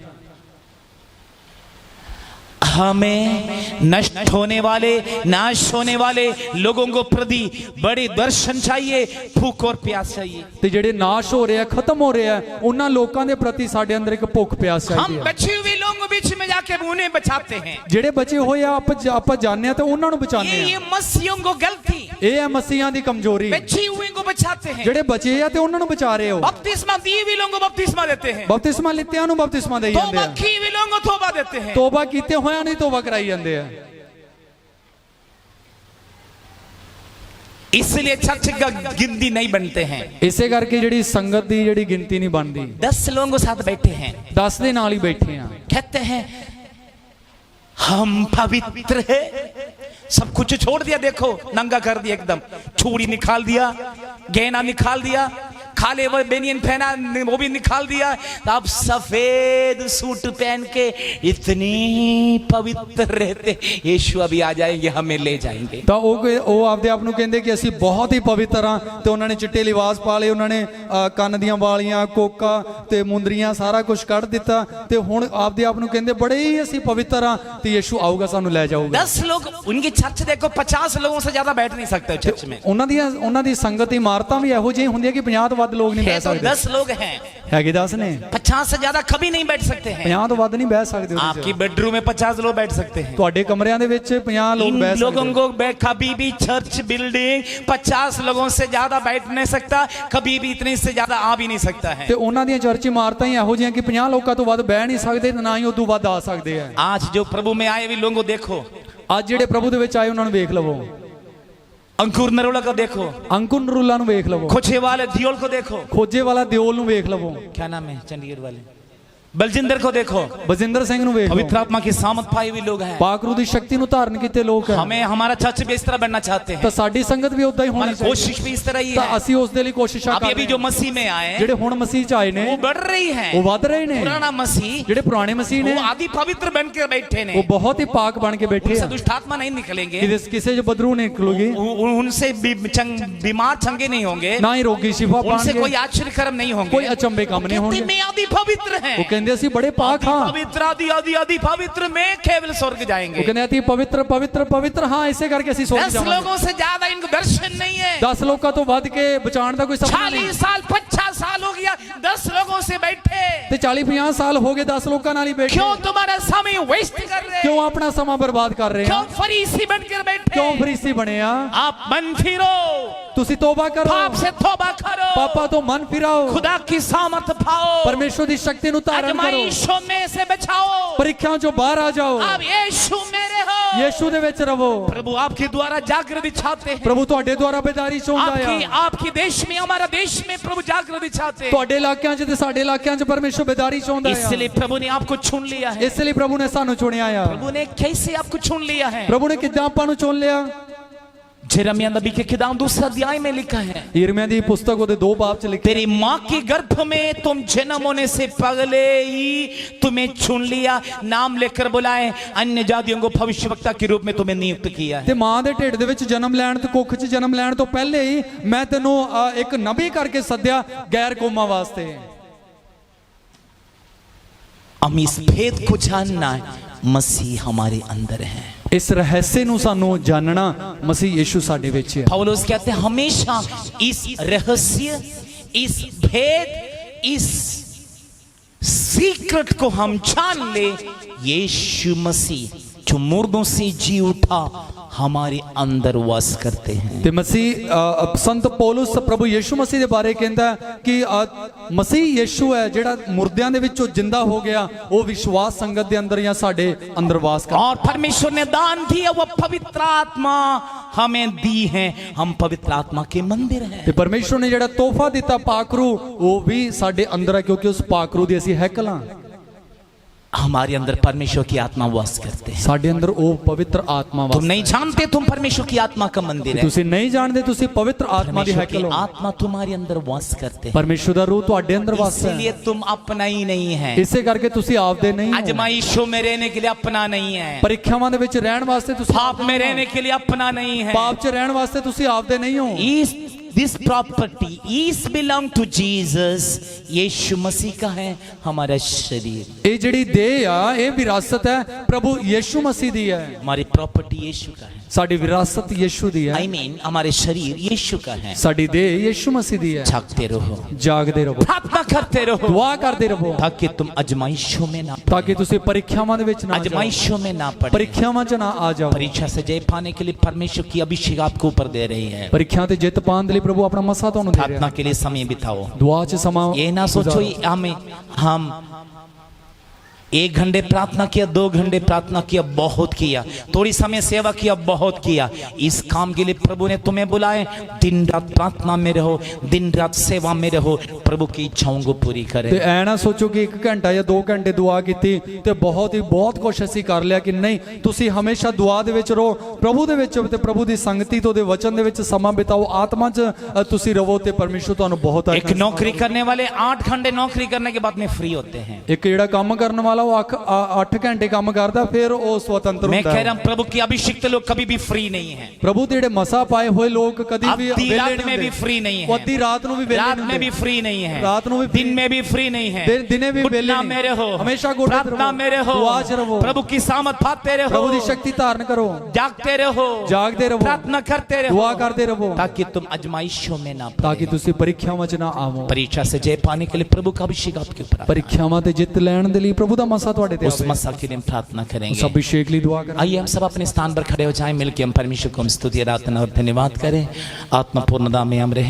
हमें नष्ट होने वाले, नाश होने वाले लोगों को प्रति बड़े दर्शन चाहिए, भूख और प्यास चाहिए। ते जेड़े नाश हो रहे हैं, खत्म हो रहे हैं, उन्हां लोकां दे प्रति साडे अंदर एक भुख प्यास हम चाहिए। बचे हुए लोगों के बीच में जाके उन्हें बचाते हैं, जेड़े बचे होए आप जाने आ ते उन्हां नूं बचाने ये आ। मसीहों को गलती, ਇਹ ਹੈ ਮਸੀਹਾਂ ਦੀ ਕਮਜ਼ੋਰੀ। बचे हुए को बचाते हैं, ਜਿਹੜੇ ਬਚੇ ਆ ਤੇ ਉਹਨਾਂ ਨੂੰ ਬਚਾ ਰਹੇ ਹੋ। बपतिस्मा दिए हुए लोगों को बपतिस्मा देते हैं, ਬਪਤਿਸਮਾ ਲਿੱਤਿਆਂ ਨੂੰ ਬਪਤਿਸਮਾ ਦੇਈ ਜਾਂਦੇ तौबा ਆ। किए हुए लोगों को तौबा देते हैं, ਤੋਬਾ ਕੀਤੇ ਹੋਇਆਂ ਨੂੰ ਤੋਬਾ ਕਰਾਈ ਜਾਂਦੇ ਆ। इसलिए चर्च का गिनती नहीं बनते हैं। ਇਸੇ ਕਰਕੇ ਜਿਹੜੀ ਸੰਗਤ ਦੀ ਜਿਹੜੀ ਗਿਣਤੀ ਨਹੀਂ ਬਣਦੀ। 10 लोगों के साथ बैठे हैं, 10 ਦੇ ਨਾਲ ਹੀ ਬੈਠੇ ਆ। कहते हैं हम पवित्र है, सब कुछ छोड़ दिया, देखो नंगा कर दिया, एकदम चूड़ी निकाल दिया, गहना निकाल दिया, खाले वो बेनियन पहना, वो भी निकाल दिया। तो आप सफेद सूट पहन के इतनी पवित्र रहते, यीशु अभी आ जाएंगे, हमें ले जाएंगे। ਤਾਂ ਉਹ ਆਪਦੇ ਆਪ ਨੂੰ ਕਹਿੰਦੇ ਕਿ ਅਸੀਂ ਬਹੁਤ ਹੀ ਪਵਿੱਤਰ ਹਾਂ, ਤੇ ਉਹਨਾਂ ਨੇ ਚਿੱਟੇ ਲਿਬਾਸ ਪਾ ਲਏ, ਉਹਨਾਂ ਨੇ ਕੰਨ ਦੀਆਂ ਵਾਲੀਆਂ, ਕੋਕਾ ਤੇ ਮੁੰਦਰੀਆਂ ਸਾਰਾ ਕੁਝ ਕੱਢ ਦਿੱਤਾ, ਤੇ ਹੁਣ ਆਪਦੇ ਆਪ ਨੂੰ ਕਹਿੰਦੇ ਬੜੇ ਹੀ ਅਸੀਂ ਪਵਿੱਤਰ ਹਾਂ, ਤੇ ਯੀਸ਼ੂ ਆਊਗਾ ਸਾਨੂੰ ਲੈ ਜਾਊਗਾ। 10 लोग उनकी चर्च देखो, 50 लोगों से ज्यादा बैठ नहीं सकते चर्च में। ਉਹਨਾਂ ਦੀ ਸੰਗਤ ਇਮਾਰਤਾਂ ਵੀ ਇਹੋ ਜਿਹੀਆਂ ਹੁੰਦੀਆਂ ਕਿ 50 ਤੋਂ ਵੱਧ ਲੋਕ ਨਹੀਂ है ਬਹਿ तो ਸਕਦੇ। 10 लोग हैं, ਹੈਗੇ 10 ਨੇ, 50 से ज्यादा कभी नहीं बैठ सकते हैं। 50 ਤੋਂ ਵੱਧ ਨਹੀਂ ਬਹਿ ਸਕਦੇ ਉਹਦੇ आपकी ਚ। बेडरूम में 50 लोग बैठ सकते हैं। ਤੁਹਾਡੇ ਕਮਰਿਆਂ ਦੇ ਵਿੱਚ 50 ਲੋਕ इन ਬਹਿ लोगों ਸਕਦੇ। को कभी भी चर्च बिल्डिंग 50 लोगों से ज्यादा बैठ नहीं सकता, कभी भी इतने से ज्यादा आ भी नहीं सकता है। ਤੇ ਉਹਨਾਂ ਦੀਆਂ ਚਰਚ ਇਮਾਰਤਾਂ ਹੀ ਇਹੋ ਜਿਹੀਆਂ ਕਿ 50 ਲੋਕਾਂ ਤੋਂ ਵੱਧ ਬਹਿ ਨਹੀਂ ਸਕਦੇ, ਤੇ ਨਾ ਹੀ ਉਦੋਂ ਵੱਧ ਆ ਸਕਦੇ ਆ। आज जो प्रभु में आए हुए लोगों को देखो, ਅੱਜ ਜਿਹੜੇ ਪ੍ਰਭੂ ਦੇ ਵਿੱਚ ਆਏ ਉਹਨਾਂ ਨੂੰ ਵੇਖ ਲਵੋ। अंकुर नरोला को देखो, ਅੰਕੁਰ ਨਰੂਲਾ ਨੂੰ ਵੇਖ ਲਵੋ। खोचे वाले दियोल को देखो, ਖੋਜੇ ਵਾਲਾ ਦਿਓਲ ਨੂੰ ਵੇਖ ਲਵੋ। क्या नाम है चंडीगढ़ वाले, बलजिंदर को देखो। ਬਜਿੰਦਰ ਸਿੰਘ ਨੂੰ ਵੇਖ ਲਵੋ। पवित्र आत्मा की सामत पाई हुई लोग हैं। ਪਾਕ ਰੂਹ ਦੀ ਸ਼ਕਤੀ ਨੂੰ ਧਾਰਨ ਕੀਤੇ ਲੋਕ ਹੈ। हमें हमारा चर्च भी इस तरह बनना चाहते हैं, ਤਾਂ ਸਾਡੀ ਸੰਗਤ ਵੀ ਉਦਾਂ ਹੀ ਹੋਣੀ हमारी ਚਾਹੀਦੀ कोशिश भी इस तरह ही ਤਾਂ है। ਅਸੀਂ ਉਸ ਦੇ ਲਈ ਕੋਸ਼ਿਸ਼ਾਂ अभी ਕਰ अभी ਰਹੇ जो ਹਾਂ। मसीह में आए ਜਿਹੜੇ ਹੁਣ ਮਸੀਹ ਚ ਆਏ ਨੇ वो बढ़ रही है, ਉਹ ਵੱਧ ਰਹੇ ਨੇ। पुराना मसीह ਜਿਹੜੇ ਪੁਰਾਣੇ ਮਸੀਹ ਨੇ वो आदि पवित्र बनकर बैठे ने, ਉਹ बहुत ही पाक बन के बैठे उनसे हैं। दुष्ट आत्मा नहीं निकलेंगे, किसे जो बदरू नहीं निकलूगी, उनसे बीमार चंगे नहीं होंगे, ना ही रोगी शिफा उनसे पाएंगे, कोई आश्चर्य कर्म नहीं होंगे, कोई अचंभे काम नहीं होंगे। मैं आदि पवित्र हैं, वो कहते ਅਸੀਂ बड़े पाक हाँ। पवित्र आदि आदि आदि पवित्र में केवल स्वर्ग वो जाएंगे। कहते अति पवित्र पवित्र पवित्र हाँ, इसे करके ਅਸੀਂ स्वर्ग 10 जाएंगे। लोगों से ज्यादा इनको दर्शन नहीं है। 10 लोगों तो ਵੱਧ ਕੇ ਬਚਾਉਣ ਦਾ ਕੋਈ ਸਪਨਾ ਨਹੀਂ। 40 साल 50 साल हो गया 10 लोगों से बैठे, ਤੇ 40-50 ਸਾਲ ਹੋ ਗਏ 10 ਲੋਕਾਂ ਨਾਲ ਹੀ ਬੈਠੇ। क्यों तुम्हारा समय वेस्ट कर रहे क्यों हैं? अपना समा बर्बाद कर रहे क्यों हैं? फरीसी बनकर बैठे? क्यों फरीसी बने आ? आप मन फिरो, ਤੁਸੀਂ ਤੋਬਾ ਕਰੋ, पाप से तौबा करो, ਪਾਪਾਂ ਤੋਂ ਮਨ ਫਿਰਾਓ, खुदा की सामर्थ पाओ, ਪਰਮੇਸ਼ਵਰ ਦੀ ਸ਼ਕਤੀ ਨੂੰ ਧਾਰਨ ਕਰੋ, आजमाइशों में से बचाओ। ਪ੍ਰੀਖਿਆਵਾਂ ਚੋਂ ਬਾਹਰ ਆ ਜਾਓ, आप यीशु मेरे हो। ਯੀਸ਼ੂ ਦੇ ਵਿੱਚ ਰਹੋ। प्रभु आपके द्वारा जागृति चाहते हैं, ਪ੍ਰਭੂ ਤੁਹਾਡੇ ਦੁਆਰਾ ਬੇਦਾਰੀ ਚਾਹੁੰਦਾ आपकी ਆ। आपके देश में, हमारा देश में प्रभु जागृति चाहते हैं। ਤੁਹਾਡੇ ਇਲਾਕਿਆਂ 'ਚ ਤੇ ਸਾਡੇ ਇਲਾਕਿਆਂ 'ਚ ਪਰਮੇਸ਼ਵਰ ਬੇਦਾਰੀ ਚਾਹੁੰਦਾ ਆ। इसलिए प्रभु ने आपको चुन लिया है। ਇਸ ਲਈ ਪ੍ਰਭੂ ਨੇ ਸਾਨੂੰ ਚੁਣਿਆ ਆ। प्रभु ने कैसे आपको चुन लिया है? ਪ੍ਰਭੂ ਨੇ ਕਿੱਦਾਂ ਆਪਾਂ ਨੂੰ ਚੁਣ ਲਿਆ? यिर्मयाह नबी की किताब 2 अध्याय में लिखा है, यिर्मयाह ਦੀ ਪੁਸਤਕ ਉਹਦੇ 2 ਬਾਬ 'ਚ ਲਿਖਿਆ, तेरी माँ के गर्भ में तुम जन्म होने से पहले ही तुम्हें चुन लिया, नाम लेकर बुलाए, अन्य जातियों को भविष्यवक्ता के रूप में तुम्हें नियुक्त किया है। ਤੇ ਮਾਂ ਦੇ ਢਿੱਡ ਦੇ ਵਿੱਚ ਜਨਮ ਲੈਣ ਤੇ ਕੁੱਖ 'ਚ ਜਨਮ ਲੈਣ ਤੋਂ ਪਹਿਲੇ ਹੀ ਮੈਂ ਤੈਨੂੰ ਇੱਕ ਨਬੀ ਕਰਕੇ ਸੱਦਿਆ ਗੈਰ ਕੌਮਾਂ ਵਾਸਤੇ। हम इस भेद को जानना है, मसीह हमारे अंदर है। ਇਸ ਰਹੱਸੇ ਨੂੰ ਸਾਨੂੰ ਜਾਣਨਾ, ਮਸੀਹ ਯੀਸ਼ੂ ਸਾਡੇ ਵਿੱਚ ਹੈ। पौलुस कहते हैं हमेशा इस रहस्य, इस भेद, इस सीक्रेट को हम जान ले, यीशु मसीह जो मुर्दों से जी उठा हमारे अंदर वास करते हैं। ਤੇ ਮਸੀਹ ਸੰਤ ਪੌਲਸ ਪ੍ਰਭੂ ਯੀਸ਼ੂ ਮਸੀਹ ਦੇ ਬਾਰੇ ਕਹਿੰਦਾ ਕਿ ਮਸੀਹ ਯੀਸ਼ੂ ਹੈ ਜਿਹੜਾ ਮੁਰਦਿਆਂ ਦੇ ਵਿੱਚੋਂ ਜਿੰਦਾ ਹੋ ਗਿਆ, ਉਹ ਵਿਸ਼ਵਾਸ ਸੰਗਤ ਦੇ ਅੰਦਰ ਜਾਂ ਸਾਡੇ ਅੰਦਰ ਵਾਸ ਕਰਦਾ। और परमेश्वर ने दान दिया, वो पवित्र आत्मा हमें दी है, हम पवित्र आत्मा के मंदिर हैं। ਤੇ ਪਰਮੇਸ਼ਵਰ ਨੇ ਜਿਹੜਾ ਤੋਹਫਾ ਦਿੱਤਾ ਪਾਕ रूह, ਉਹ ਵੀ ਸਾਡੇ ਅੰਦਰ ਹੈ, ਕਿਉਂਕਿ ਉਸ ਪਾਕ रूह ਦੀ ਅਸੀਂ ਹੈਕਲ ਹਾਂ। हमारे अंदर परमेश्वर की आत्मा वास करते हैं। ਸਾਡੇ ਅੰਦਰ ਉਹ ਪਵਿੱਤਰ ਆਤਮਾ तुम ਵਾਸ। नहीं जानते तुम परमेश्वर की आत्मा का मंदिर है। ਤੁਸੀਂ ਨਹੀਂ ਜਾਣਦੇ ਤੁਸੀਂ ਪਵਿੱत्र ਆਤਮਾ ਦੀ परमेश्वर की ਹੈਕਲ ਹੋ। आत्मा तुम्हारे अंदर वास करते हैं, ਪਰਮੇਸ਼ਵਰ ਦਾ ਰੂਹ ਤੁਹਾਡੇ ਅੰਦਰ ਵਾਸ ਹੈ। इसलिए तुम अपना ही नहीं है। ਇਸੇ ਕਰਕੇ ਤੁਸੀਂ ਆਪਦੇ ਨਹੀਂ ਹੋ। आजमाइशों में रहने के लिए अपना नहीं है, ਪ੍ਰੀਖਿਆਵਾਂ ਦੇ ਵਿੱਚ ਰਹਿਣ ਵਾਸਤੇ ਤੁਸੀਂ पाप में रहने के लिए अपना नहीं है। ਪਾਪ 'ਚ ਰਹਿਣ ਵਾਸਤੇ ਤੁਸੀਂ ਆਪਦੇ ਨਹੀਂ ਹੋ। This property is belong to Jesus, यीशु मसीह का है, हमारा शरीर। ਇਹ ਜਿਹੜੀ ਦੇਹ ਆ, ਇਹ ਵਿਰਾਸਤ ਹੈ ਪ੍ਰਭੂ ਯੀਸ਼ੂ ਮਸੀਹ ਦੀ ਹੈ। हमारी प्रॉपर्टी यीशु का है, ਸਾਡੀ ਵਿਰਾਸਤ ਯੀਸ਼ੂ ਦੀ ਹੈ। I mean हमारे शरीर यीशु का है। ਸਾਡੀ ਦੇਹ ਯੀਸ਼ੂ ਮਸੀਹ ਦੀ ਹੈ। जागते रहो, ਜਾਗਦੇ ਰਹੋ, प्रार्थना करते रहो, ਦੁਆ ਕਰਦੇ ਰਹੋ, ताकि तुम आजमाइशों में ना, ਤਾਂ ਕਿ ਤੁਸੀਂ ਪ੍ਰੀਖਿਆਵਾਂ ਦੇ ਵਿੱਚ ਨਾ ਜਾਓ, आजमाइशों में ना पड़े। ਪ੍ਰੀਖਿਆਵਾਂ 'ਚ ਨਾ ਆ ਜਾਓ। परीक्षा से जय पाने के लिए परमेश्वर की अभिषेक आपको ऊपर दे रही है। ਪ੍ਰੀਖਿਆ ਤੇ ਜਿੱਤ ਪਾਉਣ ਦੇ ਲਈ ਪ੍ਰਭੂ ਆਪਣਾ ਮਸਾ ਤੁਹਾਨੂੰ ਦੇ ਰਿਹਾ प्रार्थना ਹੈ। के लिए समय बिताओ। ਦੁਆ 'ਚ ਸਮਾਂ ये ना सोचो ਗੁਜ਼ਾਰੋ। हम 1 घंटे प्रार्थना किया, 2 घंटे प्रार्थना किया, बहुत किया, थोड़ी समय सेवा किया, बहुत किया। इस काम के लिए प्रभु ने तुम्हें बुलाए। दिन रात प्रार्थना में रहो, दिन रात सेवा में रहो, प्रभु की इच्छाओं को पूरी ਤੇ करें। ਐ ਨਾ ਸੋਚੋ ਕਿ 1 ਘੰਟਾ ਜਾਂ 2 ਘੰਟੇ ਦੁਆ ਕੀਤੀ ਤੇ ਬਹੁਤ ਕੁਛ ਅਸੀਂ ਕਰ ਲਿਆ, ਕਿ ਨਹੀਂ, ਤੁਸੀਂ ਹਮੇਸ਼ਾ ਦੁਆ ਦੇ ਵਿੱਚ ਰਹੋ, ਪ੍ਰਭੂ ਦੇ ਵਿੱਚ ਤੇ ਪ੍ਰਭੂ ਦੀ ਸੰਗਤੀ ਤੋਂ ਦੇ ਵਚਨ ਦੇ ਵਿੱਚ ਸਮਾਂ ਬਿਤਾਓ, ਆਤਮਾ 'ਚ ਤੁਸੀਂ ਰਹੋ ਤੇ ਪਰਮੇਸ਼ਰ ਤੁਹਾਨੂੰ ਬਹੁਤ एक नौकरी करने वाले 8 घंटे नौकरी करने के बाद में फ्री होते हैं। ਇੱਕ ਜਿਹੜਾ ਕੰਮ ਕਰਨ ਵਾਲਾ ਉਹ 8 ਘੰਟੇ ਕੰਮ ਕਰਦਾ, ਫਿਰ ਉਹ ਸੁਤੰਤਰ मैं ਹੁੰਦਾ कह ਹੈ। रहा हूं प्रभु के अभिषिक्त लोग कभी भी फ्री नहीं है। ਪ੍ਰਭੂ ਦੇ ਜਿਹੜੇ ਮਸਾ ਪਾਏ ਹੋਏ ਲੋਕ ਕਦੀ ਵੀ आधी ਵਿਹਲੇ रात ਨਹੀਂ में भी ਹੁੰਦੇ। फ्री नहीं ਉਹ है, ਅੱਧੀ ਰਾਤ ਨੂੰ ਵੀ ਵਿਹਲੇ रात ਨਹੀਂ में भी ਹੁੰਦੇ, फ्री नहीं है, रात ਨੂੰ ਵੀ दिन में भी फ्री नहीं है, ਦਿਨੇ ਵੀ ਵਿਹਲੇ घुटना नहीं। में रहो, हमेशा घुटने पे प्रार्थना रहो, में रहो, दुआ च रहो, प्रभु की सामर्थ पाते रहो, ਪ੍ਰਭੂ ਦੀ ਸ਼ਕਤੀ ਧਾਰਨ ਕਰੋ, जागते रहो, ਜਾਗਦੇ ਰਹੋ, प्रार्थना करते रहो, ਦੁਆ ਕਰਦੇ ਰਹੋ, ताकि तुम आजमाइशों में ना ਤਾਂ ਕਿ पड़े। ਤੁਸੀਂ ਪ੍ਰੀਖਿਆਵਾਂ 'ਚ ਨਾ ਆਵੋ। परीक्षा से जय पाने के लिए प्रभु का अभिषेक आपके ऊपर आता है। ਪ੍ਰੀਖਿਆਵਾਂ ਤੇ ਜਿੱਤ ਲੈਣ ਦੇ ਲਈ ਪ੍ਰਭੂ ਦਾ ਮਸਾ ਤੁਹਾਡੇ ਤੇ उस ਆਵੇ। मसा के लिए हम प्रार्थना ਉਸ करेंगे। ਅਭਿਸ਼ੇਕ ਲਈ ਦੁਆ ਕਰਾਂਗੇ। आइए हम सब अपने स्थान पर खड़े हो जाएं, मिलकर हम परमेश्वर को हम स्तुति आराधना और धन्यवाद करें। आत्मा पूर्णता में हम रहें।